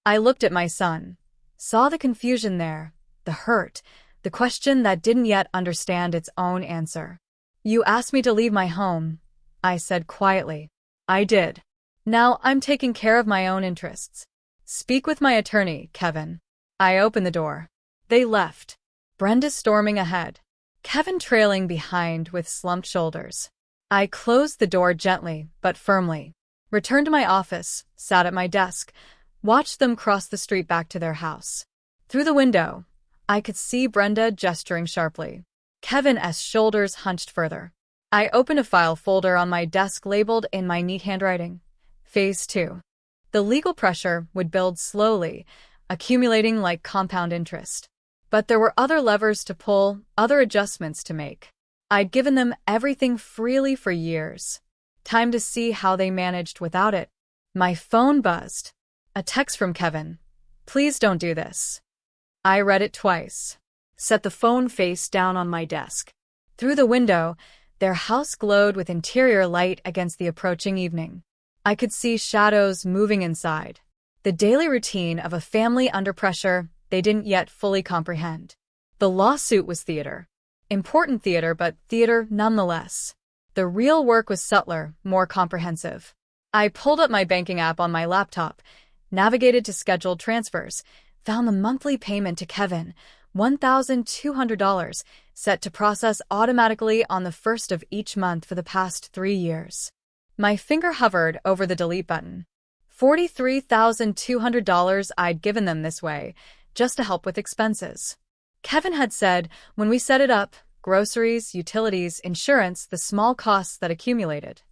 A: I looked at my son, saw the confusion there, the hurt, the question that didn't yet understand its own answer. You asked me to leave my home, I said quietly. I did. Now I'm taking care of my own interests. Speak with my attorney, Kevin. I opened the door. They left. Brenda storming ahead. Kevin trailing behind with slumped shoulders. I closed the door gently but firmly. Returned to my office, sat at my desk, watched them cross the street back to their house. Through the window, I could see Brenda gesturing sharply. Kevin's shoulders hunched further. I opened a file folder on my desk labeled in my neat handwriting. Phase 2. The legal pressure would build slowly, accumulating like compound interest. But there were other levers to pull, other adjustments to make. I'd given them everything freely for years. Time to see how they managed without it. My phone buzzed. A text from Kevin. Please don't do this. I read it twice. Set the phone face down on my desk. Through the window, their house glowed with interior light against the approaching evening. I could see shadows moving inside. The daily routine of a family under pressure they didn't yet fully comprehend. The lawsuit was theater. Important theater, but theater nonetheless. The real work was subtler, more comprehensive. I pulled up my banking app on my laptop, navigated to scheduled transfers, found the monthly payment to Kevin, $1,200, set to process automatically on the first of each month for the past 3 years. My finger hovered over the delete button. $43,200 I'd given them this way, just to help with expenses. Kevin had said, when we set it up, groceries, utilities, insurance, the small costs that accumulated.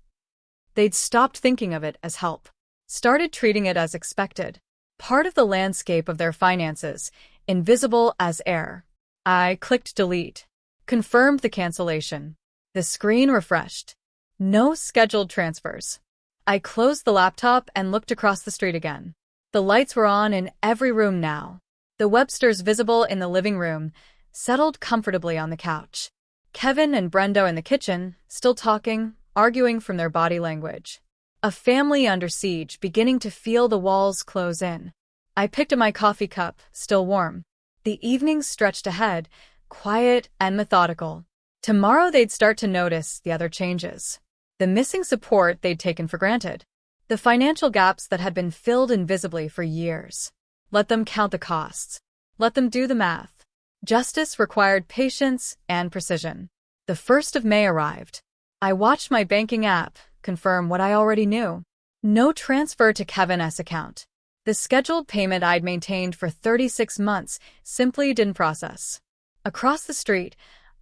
A: They'd stopped thinking of it as help, started treating it as expected. Part of the landscape of their finances, invisible as air. I clicked delete. Confirmed the cancellation. The screen refreshed. No scheduled transfers. I closed the laptop and looked across the street again. The lights were on in every room now. The Websters visible in the living room, settled comfortably on the couch. Kevin and Brenda in the kitchen, still talking, arguing from their body language. A family under siege, beginning to feel the walls close in. I picked up my coffee cup, still warm. The evening stretched ahead, quiet and methodical. Tomorrow they'd start to notice the other changes. The missing support they'd taken for granted. The financial gaps that had been filled invisibly for years. Let them count the costs. Let them do the math. Justice required patience and precision. The 1st of May arrived. I watched my banking app confirm what I already knew. No transfer to Kevin's account. The scheduled payment I'd maintained for 36 months simply didn't process. Across the street,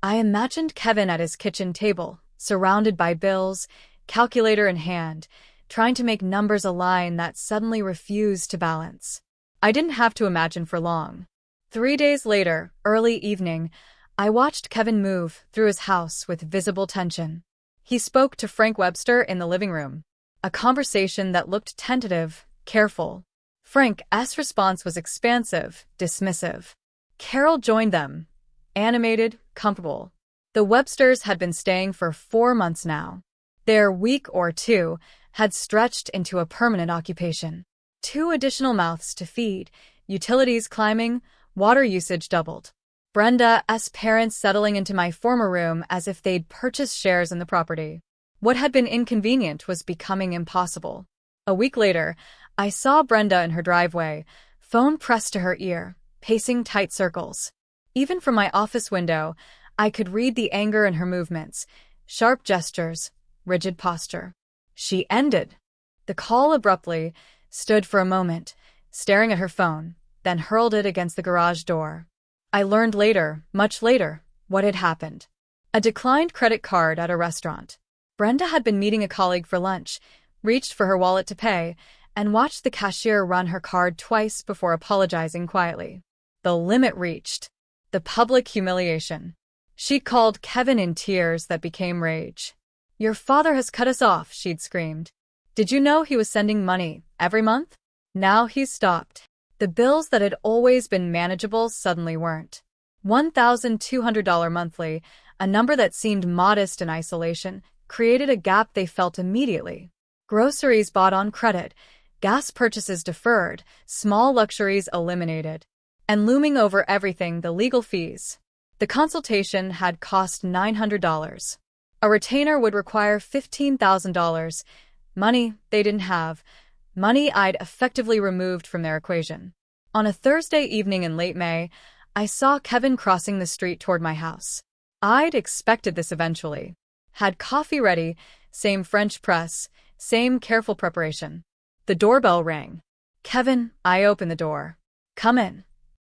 A: I imagined Kevin at his kitchen table, surrounded by bills, calculator in hand, trying to make numbers align that suddenly refused to balance. I didn't have to imagine for long. 3 days later, early evening, I watched Kevin move through his house with visible tension. He spoke to Frank Webster in the living room, a conversation that looked tentative, careful. Frank's response was expansive, dismissive. Carol joined them, animated, comfortable. The Websters had been staying for 4 months now. Their week or two had stretched into a permanent occupation. 2 additional mouths to feed, utilities climbing, water usage doubled. Brenda's parents settling into my former room as if they'd purchased shares in the property. What had been inconvenient was becoming impossible. A week later, I saw Brenda in her driveway, phone pressed to her ear, pacing tight circles. Even from my office window, I could read the anger in her movements, sharp gestures, rigid posture. She ended the call abruptly, stood for a moment, staring at her phone, then hurled it against the garage door. I learned later, much later, what had happened. A declined credit card at a restaurant. Brenda had been meeting a colleague for lunch, reached for her wallet to pay, and watched the cashier run her card twice before apologizing quietly. The limit reached. The public humiliation. She called Kevin in tears that became rage. "Your father has cut us off," she'd screamed. "Did you know he was sending money every month? Now he's stopped." The bills that had always been manageable suddenly weren't. $1,200 monthly, a number that seemed modest in isolation, created a gap they felt immediately. Groceries bought on credit, gas purchases deferred, small luxuries eliminated. And looming over everything, the legal fees. The consultation had cost $900. A retainer would require $15,000. Money they didn't have. Money I'd effectively removed from their equation. On a Thursday evening in late May, I saw Kevin crossing the street toward my house. I'd expected this eventually. Had coffee ready, same French press, same careful preparation. The doorbell rang. "Kevin," I opened the door. "Come in."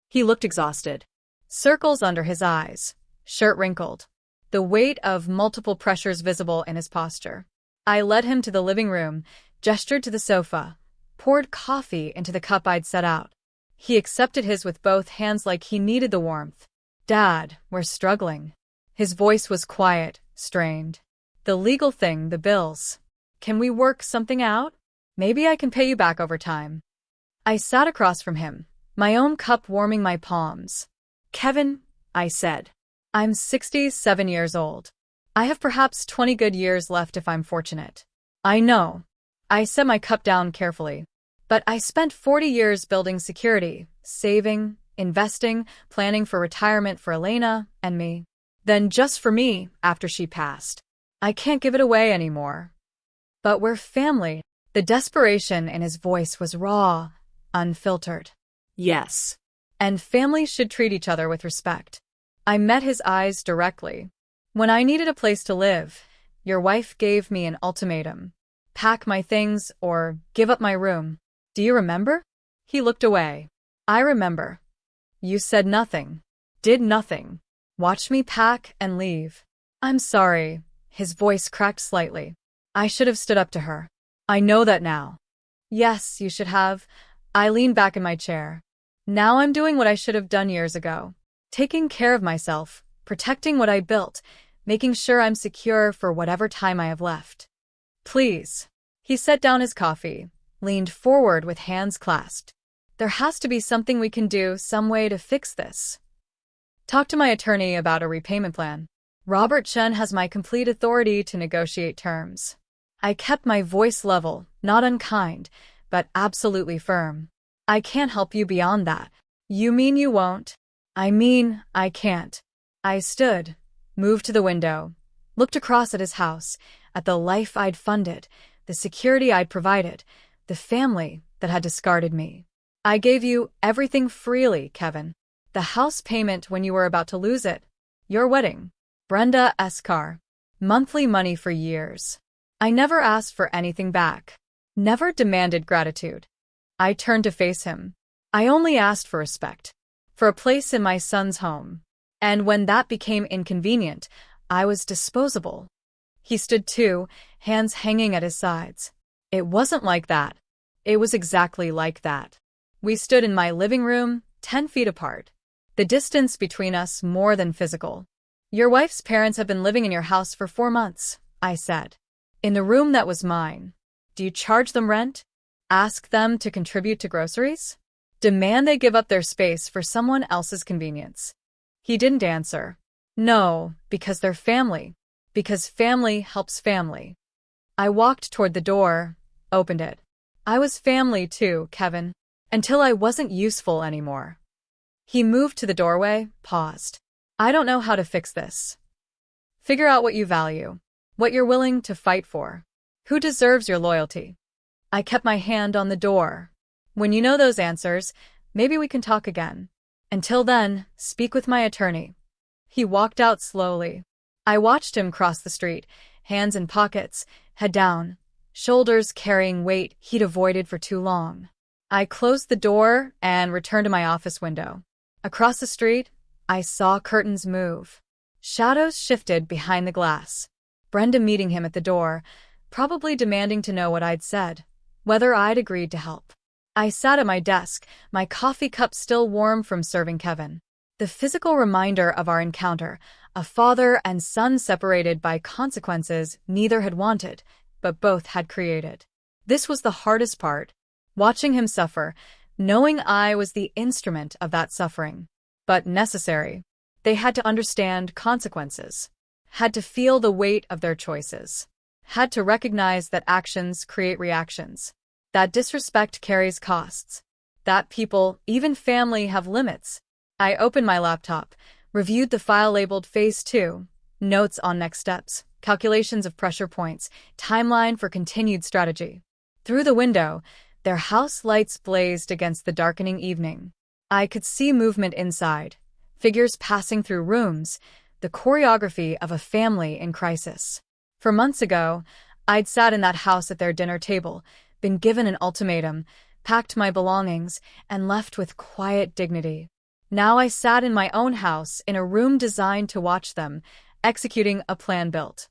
A: He looked exhausted. Circles under his eyes, shirt wrinkled. The weight of multiple pressures visible in his posture. I led him to the living room, gestured to the sofa, poured coffee into the cup I'd set out. He accepted his with both hands like he needed the warmth. "Dad, we're struggling." His voice was quiet, strained. "The legal thing, the bills. Can we work something out? Maybe I can pay you back over time." I sat across from him, my own cup warming my palms. "Kevin," I said, "I'm 67 years old. I have perhaps 20 good years left if I'm fortunate. I know." I set my cup down carefully. "But I spent 40 years building security, saving, investing, planning for retirement for Elena and me. Then just for me after she passed. I can't give it away anymore. But we're family." The desperation in his voice was raw, unfiltered. "Yes. And families should treat each other with respect." I met his eyes directly. "When I needed a place to live, your wife gave me an ultimatum. Pack my things or give up my room. Do you remember?" He looked away. "I remember. You said nothing. Did nothing. Watched me pack and leave." "I'm sorry." His voice cracked slightly. "I should have stood up to her. I know that now." "Yes, you should have." I leaned back in my chair. "Now I'm doing what I should have done years ago. Taking care of myself, protecting what I built, making sure I'm secure for whatever time I have left." "Please." He set down his coffee, leaned forward with hands clasped. "There has to be something we can do, some way to fix this. Talk to my attorney about a repayment plan. Robert Chen has my complete authority to negotiate terms." I kept my voice level, not unkind, but absolutely firm. "I can't help you beyond that." "You mean you won't?" "I mean, I can't." I stood, moved to the window, looked across at his house, at the life I'd funded, the security I'd provided, the family that had discarded me. "I gave you everything freely, Kevin. The house payment when you were about to lose it. Your wedding. Brenda's car. Monthly money for years. I never asked for anything back. Never demanded gratitude." I turned to face him. "I only asked for respect. For a place in my son's home. And when that became inconvenient, I was disposable." He stood too, hands hanging at his sides. It wasn't like that. It was exactly like that. We stood in my living room, 10 feet apart. The distance between us more than physical. Your wife's parents have been living in your house for 4 months, I said. In the room that was mine. Do you charge them rent? Ask them to contribute to groceries? Demand they give up their space for someone else's convenience? He didn't answer. No, because they're family. Because family helps family. I walked toward the door, opened it. I was family too, Kevin. Until I wasn't useful anymore. He moved to the doorway, paused. I don't know how to fix this. Figure out what you value. What you're willing to fight for. Who deserves your loyalty? I kept my hand on the door. When you know those answers, maybe we can talk again. Until then, speak with my attorney. He walked out slowly. I watched him cross the street, hands in pockets, head down, shoulders carrying weight he'd avoided for too long. I closed the door and returned to my office window. Across the street, I saw curtains move. Shadows shifted behind the glass. Brenda meeting him at the door, probably demanding to know what I'd said, whether I'd agreed to help. I sat at my desk, my coffee cup still warm from serving Kevin. The physical reminder of our encounter, a father and son separated by consequences neither had wanted, but both had created. This was the hardest part. Watching him suffer, knowing I was the instrument of that suffering. But necessary. They had to understand consequences. Had to feel the weight of their choices. Had to recognize that actions create reactions. That disrespect carries costs. That people, even family, have limits. I opened my laptop, reviewed the file labeled Phase 2, notes on next steps, calculations of pressure points, timeline for continued strategy. Through the window, their house lights blazed against the darkening evening. I could see movement inside, figures passing through rooms, the choreography of a family in crisis. For months ago, I'd sat in that house at their dinner table, been given an ultimatum, packed my belongings, and left with quiet dignity. Now I sat in my own house in a room designed to watch them, executing a plan built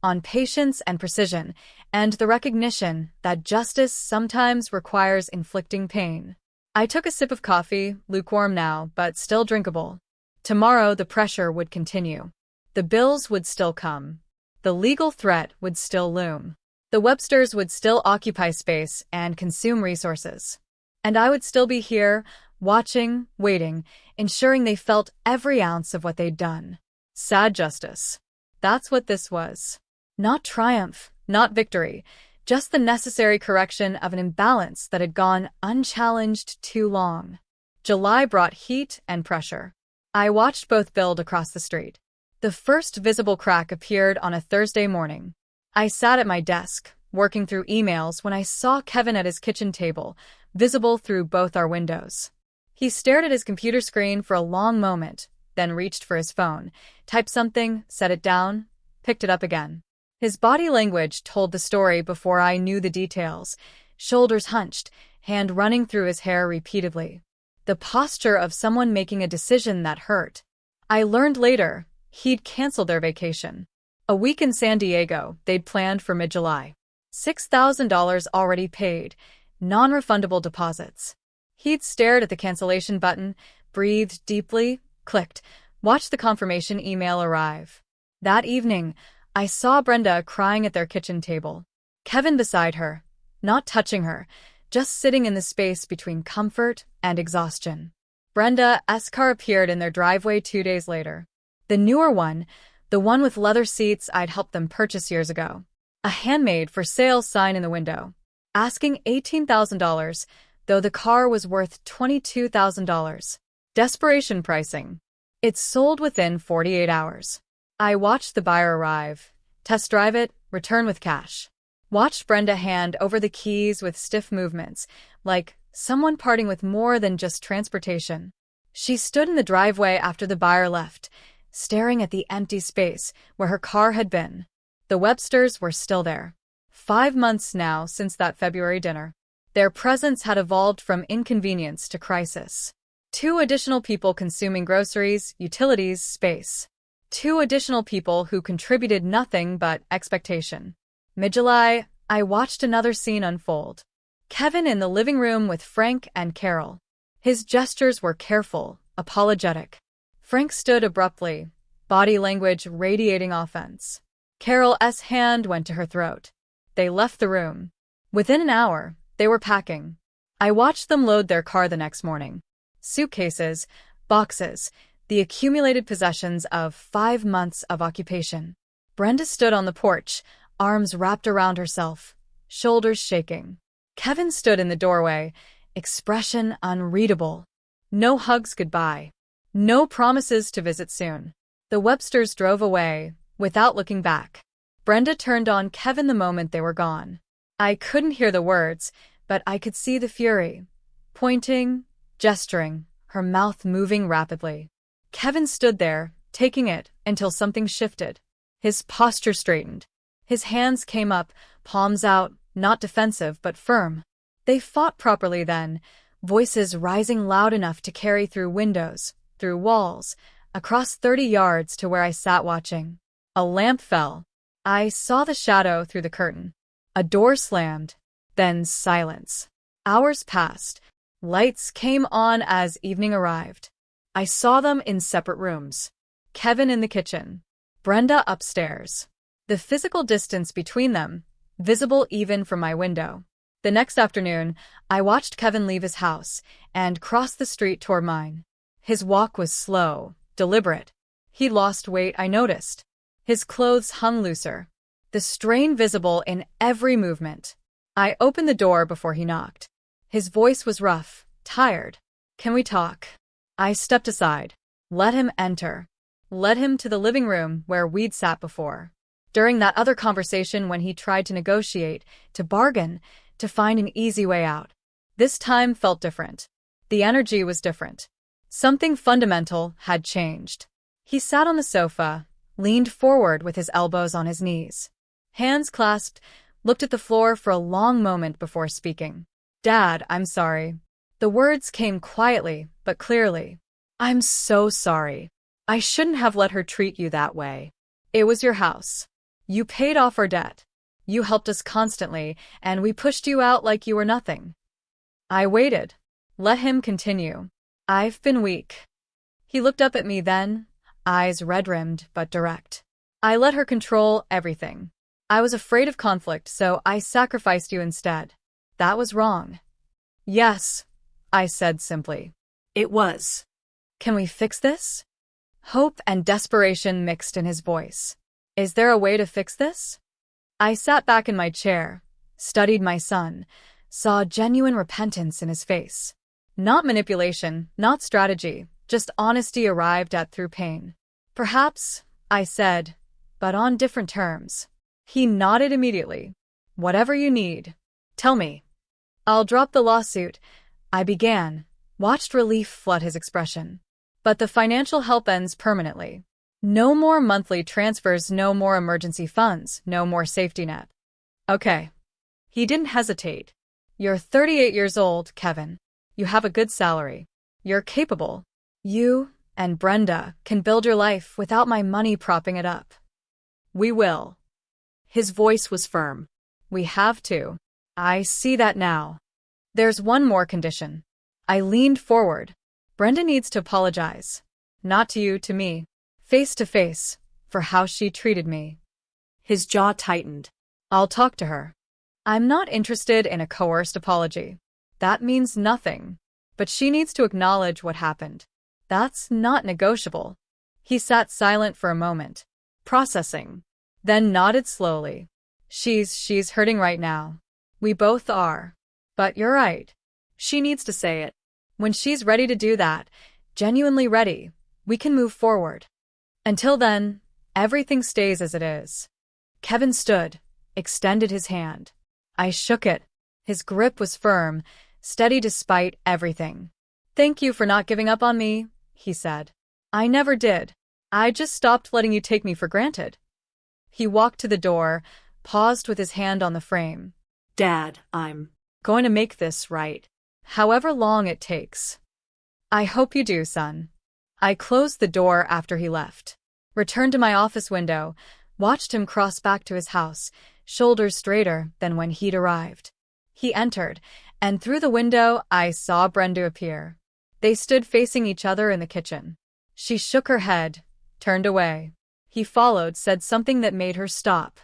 A: on patience and precision, and the recognition that justice sometimes requires inflicting pain. I took a sip of coffee, lukewarm now, but still drinkable. Tomorrow the pressure would continue. The bills would still come. The legal threat would still loom. The Websters would still occupy space and consume resources. And I would still be here, watching, waiting, ensuring they felt every ounce of what they'd done. Sad justice. That's what this was. Not triumph, not victory, just the necessary correction of an imbalance that had gone unchallenged too long. July brought heat and pressure. I watched both build across the street. The first visible crack appeared on a Thursday morning. I sat at my desk, working through emails when I saw Kevin at his kitchen table, visible through both our windows. He stared at his computer screen for a long moment, then reached for his phone, typed something, set it down, picked it up again. His body language told the story before I knew the details, shoulders hunched, hand running through his hair repeatedly. The posture of someone making a decision that hurt. I learned later, he'd canceled their vacation. A week in San Diego they'd planned for mid-July. $6,000 already paid, non-refundable deposits. He'd stared at the cancellation button, breathed deeply, clicked, watched the confirmation email arrive. That evening, I saw Brenda crying at their kitchen table. Kevin beside her, not touching her, just sitting in the space between comfort and exhaustion. Brenda's car appeared in their driveway 2 days later. The newer one, the one with leather seats I'd helped them purchase years ago. A handmade for sale sign in the window. Asking $18,000, though the car was worth $22,000. Desperation pricing. It sold within 48 hours. I watched the buyer arrive, test drive it, return with cash. Watched Brenda hand over the keys with stiff movements, like someone parting with more than just transportation. She stood in the driveway after the buyer left, staring at the empty space where her car had been. The Websters were still there. 5 months now since that February dinner. Their presence had evolved from inconvenience to crisis. 2 additional people consuming groceries, utilities, space. 2 additional people who contributed nothing but expectation. Mid-July, I watched another scene unfold. Kevin in the living room with Frank and Carol. His gestures were careful, apologetic. Frank stood abruptly, body language radiating offense. Carol's hand went to her throat. They left the room. Within an hour, they were packing. I watched them load their car the next morning. Suitcases, boxes, the accumulated possessions of 5 months of occupation. Brenda stood on the porch, arms wrapped around herself, shoulders shaking. Kevin stood in the doorway, expression unreadable. No hugs goodbye. No promises to visit soon. The Websters drove away, without looking back. Brenda turned on Kevin the moment they were gone. I couldn't hear the words, but I could see the fury. Pointing, gesturing, her mouth moving rapidly. Kevin stood there, taking it, until something shifted. His posture straightened. His hands came up, palms out, not defensive but firm. They fought properly then, voices rising loud enough to carry through windows, through walls, across 30 yards to where I sat watching. A lamp fell. I saw the shadow through the curtain. A door slammed. Then silence. Hours passed. Lights came on as evening arrived. I saw them in separate rooms. Kevin in the kitchen. Brenda upstairs. The physical distance between them, visible even from my window. The next afternoon, I watched Kevin leave his house and cross the street toward mine. His walk was slow, deliberate. He lost weight, I noticed. His clothes hung looser. The strain visible in every movement. I opened the door before he knocked. His voice was rough, tired. "Can we talk?" I stepped aside. Let him enter. Led him to the living room where we'd sat before. During that other conversation when he tried to negotiate, to bargain, to find an easy way out. This time felt different. The energy was different. Something fundamental had changed. He sat on the sofa, leaned forward with his elbows on his knees. Hands clasped, looked at the floor for a long moment before speaking. "Dad, I'm sorry." The words came quietly, but clearly. "I'm so sorry. I shouldn't have let her treat you that way. It was your house. You paid off our debt. You helped us constantly, and we pushed you out like you were nothing." I waited. Let him continue. "I've been weak." He looked up at me then, eyes red-rimmed but direct. "I let her control everything. I was afraid of conflict, so I sacrificed you instead. That was wrong." "Yes," I said simply. "It was." "Can we fix this?" Hope and desperation mixed in his voice. "Is there a way to fix this?" I sat back in my chair, studied my son, saw genuine repentance in his face. Not manipulation, not strategy, just honesty arrived at through pain. "Perhaps," I said, "but on different terms." He nodded immediately. "Whatever you need. Tell me." "I'll drop the lawsuit," I began, watched relief flood his expression. "But the financial help ends permanently. No more monthly transfers, no more emergency funds, no more safety net." "Okay." He didn't hesitate. "You're 38 years old, Kevin. You have a good salary. You're capable. You and Brenda can build your life without my money propping it up." "We will." His voice was firm. "We have to. I see that now. There's one more condition." I leaned forward. "Brenda needs to apologize. Not to you, to me. Face to face, for how she treated me." His jaw tightened. "I'll talk to her. I'm not interested in a coerced apology. That means nothing. But she needs to acknowledge what happened. That's not negotiable." He sat silent for a moment, processing, then nodded slowly. She's hurting right now. We both are. But you're right. She needs to say it. When she's ready to do that, genuinely ready, we can move forward. Until then, everything stays as it is." Kevin stood, extended his hand. I shook it. His grip was firm, steady despite everything. "Thank you for not giving up on me," he said. "I never did. I just stopped letting you take me for granted." He walked to the door, paused with his hand on the frame. "Dad, I'm going to make this right. However long it takes." "I hope you do, son." I closed the door after he left. returned to my office window, watched him cross back to his house, shoulders straighter than when he'd arrived. He entered, and through the window I saw Brenda appear. They stood facing each other in the kitchen. She shook her head, turned away. He followed, said something that made her stop.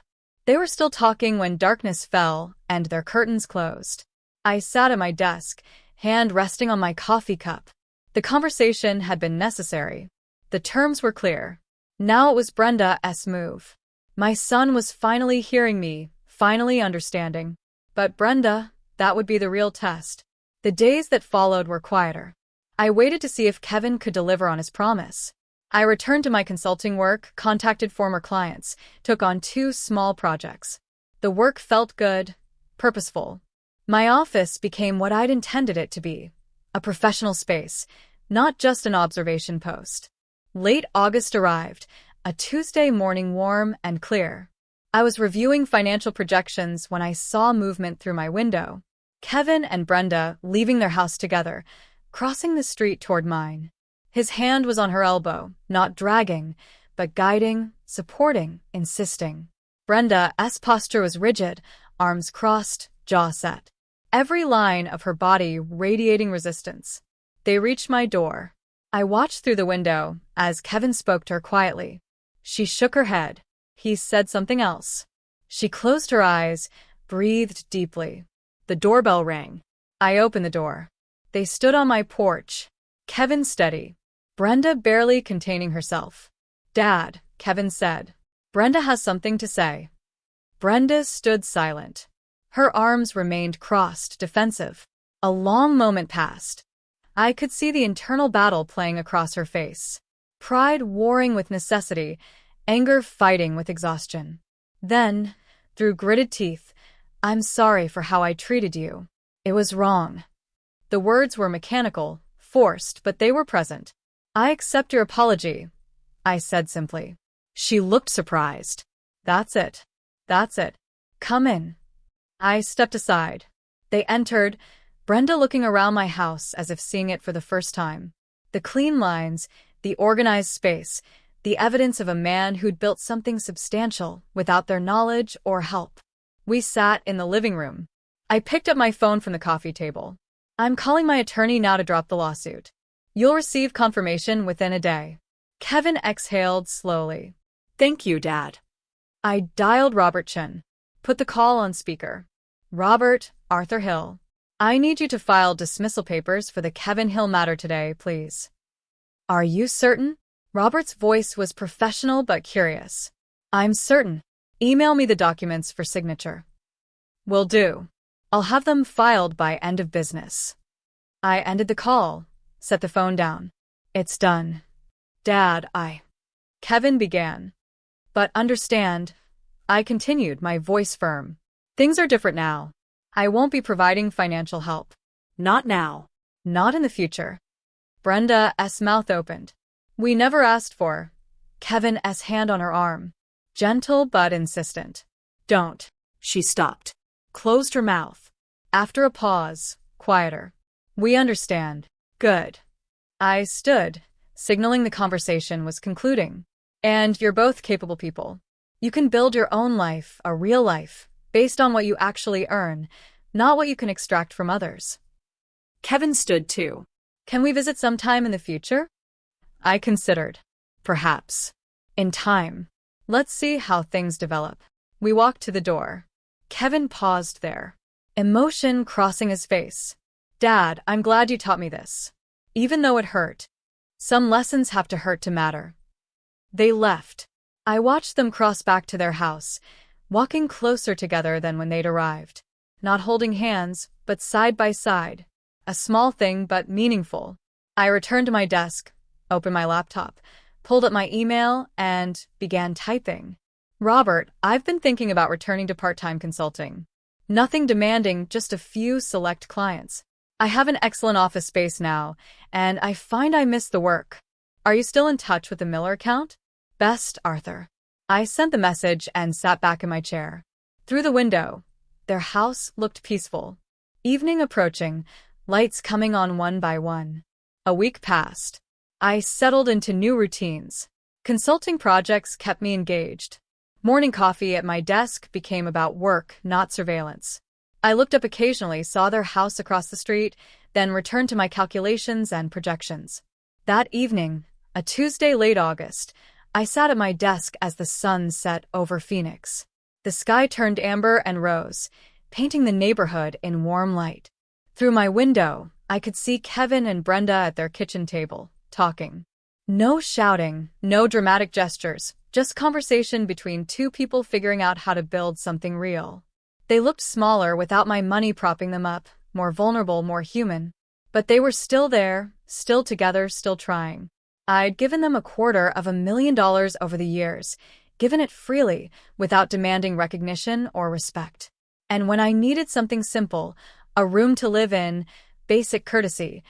A: They were still talking when darkness fell and their curtains closed. I sat at my desk, hand resting on my coffee cup. The conversation had been necessary. The terms were clear. Now it was Brenda's move. My son was finally hearing me, finally understanding. But Brenda, that would be the real test. The days that followed were quieter. I waited to see if Kevin could deliver on his promise. I returned to my consulting work, contacted former clients, took on 2 small projects. The work felt good, purposeful. My office became what I'd intended it to be, a professional space, not just an observation post. Late August arrived, a Tuesday morning warm and clear. I was reviewing financial projections when I saw movement through my window. Kevin and Brenda leaving their house together, crossing the street toward mine. His hand was on her elbow, not dragging, but guiding, supporting, insisting. Brenda's posture was rigid, arms crossed, jaw set. Every line of her body radiating resistance. They reached my door. I watched through the window as Kevin spoke to her quietly. She shook her head. He said something else. She closed her eyes, breathed deeply. The doorbell rang. I opened the door. They stood on my porch. Kevin steady. Brenda barely containing herself. "Dad," Kevin said. "Brenda has something to say." Brenda stood silent. Her arms remained crossed, defensive. A long moment passed. I could see the internal battle playing across her face. Pride warring with necessity, anger fighting with exhaustion. Then, through gritted teeth, "I'm sorry for how I treated you. It was wrong." The words were mechanical, forced, but they were present. "I accept your apology," I said simply. She looked surprised. That's it. Come in." I stepped aside. They entered, Brenda looking around my house as if seeing it for the first time. The clean lines, the organized space, the evidence of a man who'd built something substantial without their knowledge or help. We sat in the living room. I picked up my phone from the coffee table. "I'm calling my attorney now to drop the lawsuit. You'll receive confirmation within a day." Kevin exhaled slowly. "Thank you, Dad." I dialed Robert Chin. Put the call on speaker. "Robert, Arthur Hill. I need you to file dismissal papers for the Kevin Hill matter today, please." "Are you certain?" Robert's voice was professional but curious. "I'm certain. Email me the documents for signature." "Will do. I'll have them filed by end of business." I ended the call, set the phone down. "It's done. Dad, Kevin began. "But understand," I continued, my voice firm. "Things are different now. I won't be providing financial help. Not now. Not in the future." Brenda's mouth opened. "We never asked for." Kevin's hand on her arm. Gentle but insistent. "Don't." She stopped. Closed her mouth. After a pause, quieter. "We understand." "Good." I stood, signaling the conversation was concluding. "And you're both capable people. You can build your own life, a real life, based on what you actually earn, not what you can extract from others." Kevin stood too. "Can we visit sometime in the future?" I considered. "Perhaps. In time. Let's see how things develop." We walked to the door. Kevin paused there. Emotion crossing his face. "Dad, I'm glad you taught me this. Even though it hurt. Some lessons have to hurt to matter." They left. I watched them cross back to their house, walking closer together than when they'd arrived. Not holding hands, but side by side. A small thing, but meaningful. I returned to my desk, opened my laptop, pulled up my email, and began typing. "Robert, I've been thinking about returning to part-time consulting. Nothing demanding, just a few select clients. I have an excellent office space now, and I find I miss the work. Are you still in touch with the Miller account? Best, Arthur." I sent the message and sat back in my chair. Through the window, their house looked peaceful. Evening approaching, lights coming on one by one. A week passed. I settled into new routines. Consulting projects kept me engaged. Morning coffee at my desk became about work, not surveillance. I looked up occasionally, saw their house across the street, then returned to my calculations and projections. That evening, a Tuesday late August, I sat at my desk as the sun set over Phoenix. The sky turned amber and rose, painting the neighborhood in warm light. Through my window, I could see Kevin and Brenda at their kitchen table, talking. No shouting, no dramatic gestures, just conversation between two people figuring out how to build something real. They looked smaller without my money propping them up, more vulnerable, more human. But they were still there, still together, still trying. I'd given them $250,000 over the years, given it freely, without demanding recognition or respect. And when I needed something simple, a room to live in, basic courtesy,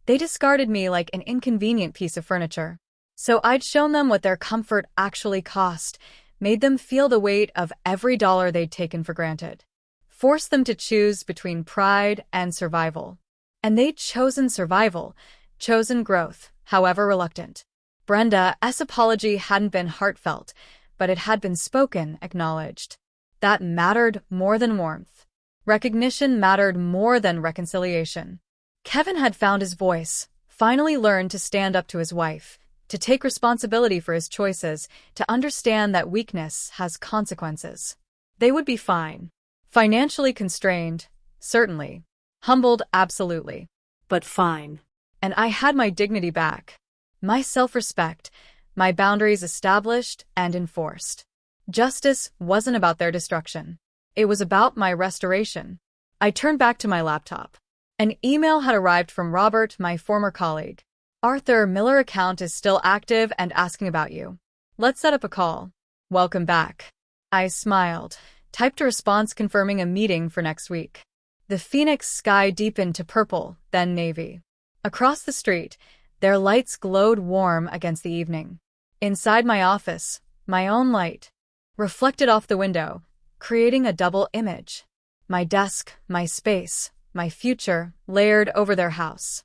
A: they discarded me like an inconvenient piece of furniture. So I'd shown them what their comfort actually cost, made them feel the weight of every dollar they'd taken for granted. Forced them to choose between pride and survival. And they'd chosen survival, chosen growth, however reluctant. Brenda's apology hadn't been heartfelt, but it had been spoken, acknowledged. That mattered more than warmth. Recognition mattered more than reconciliation. Kevin had found his voice, finally learned to stand up to his wife, to take responsibility for his choices, to understand that weakness has consequences. They would be fine. Financially constrained, certainly. Humbled, absolutely. But fine. And I had my dignity back. My self-respect, my boundaries established and enforced. Justice wasn't about their destruction. It was about my restoration. I turned back to my laptop. An email had arrived from Robert, my former colleague. Arthur Miller account is still active and asking about you. Let's set up a call. Welcome back. I smiled, typed a response confirming a meeting for next week. The Phoenix sky deepened to purple, then navy. Across the street, their lights glowed warm against the evening. Inside my office, my own light reflected off the window, creating a double image. My desk, my space, my future layered over their house.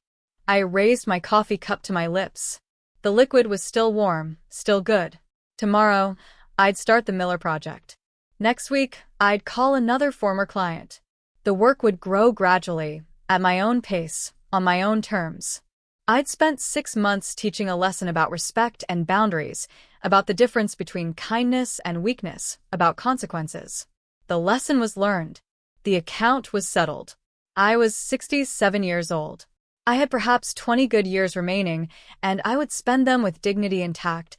A: I raised my coffee cup to my lips. The liquid was still warm, still good. Tomorrow, I'd start the Miller project. Next week, I'd call another former client. The work would grow gradually, at my own pace, on my own terms. I'd spent 6 months teaching a lesson about respect and boundaries, about the difference between kindness and weakness, about consequences. The lesson was learned. The account was settled. I was 67 years old. I had perhaps 20 good years remaining, and I would spend them with dignity intact,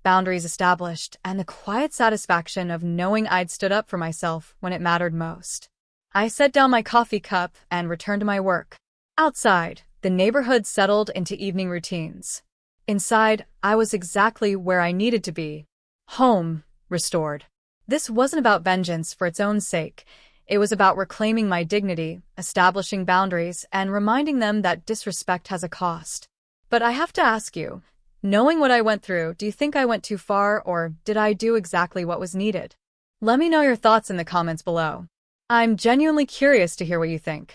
A: boundaries established, and the quiet satisfaction of knowing I'd stood up for myself when it mattered most. I set down my coffee cup and returned to my work. Outside, the neighborhood settled into evening routines. Inside, I was exactly where I needed to be. Home, restored. This wasn't about vengeance for its own sake. It was about reclaiming my dignity, establishing boundaries, and reminding them that disrespect has a cost. But I have to ask you, knowing what I went through, do you think I went too far, or did I do exactly what was needed? Let me know your thoughts in the comments below. I'm genuinely curious to hear what you think.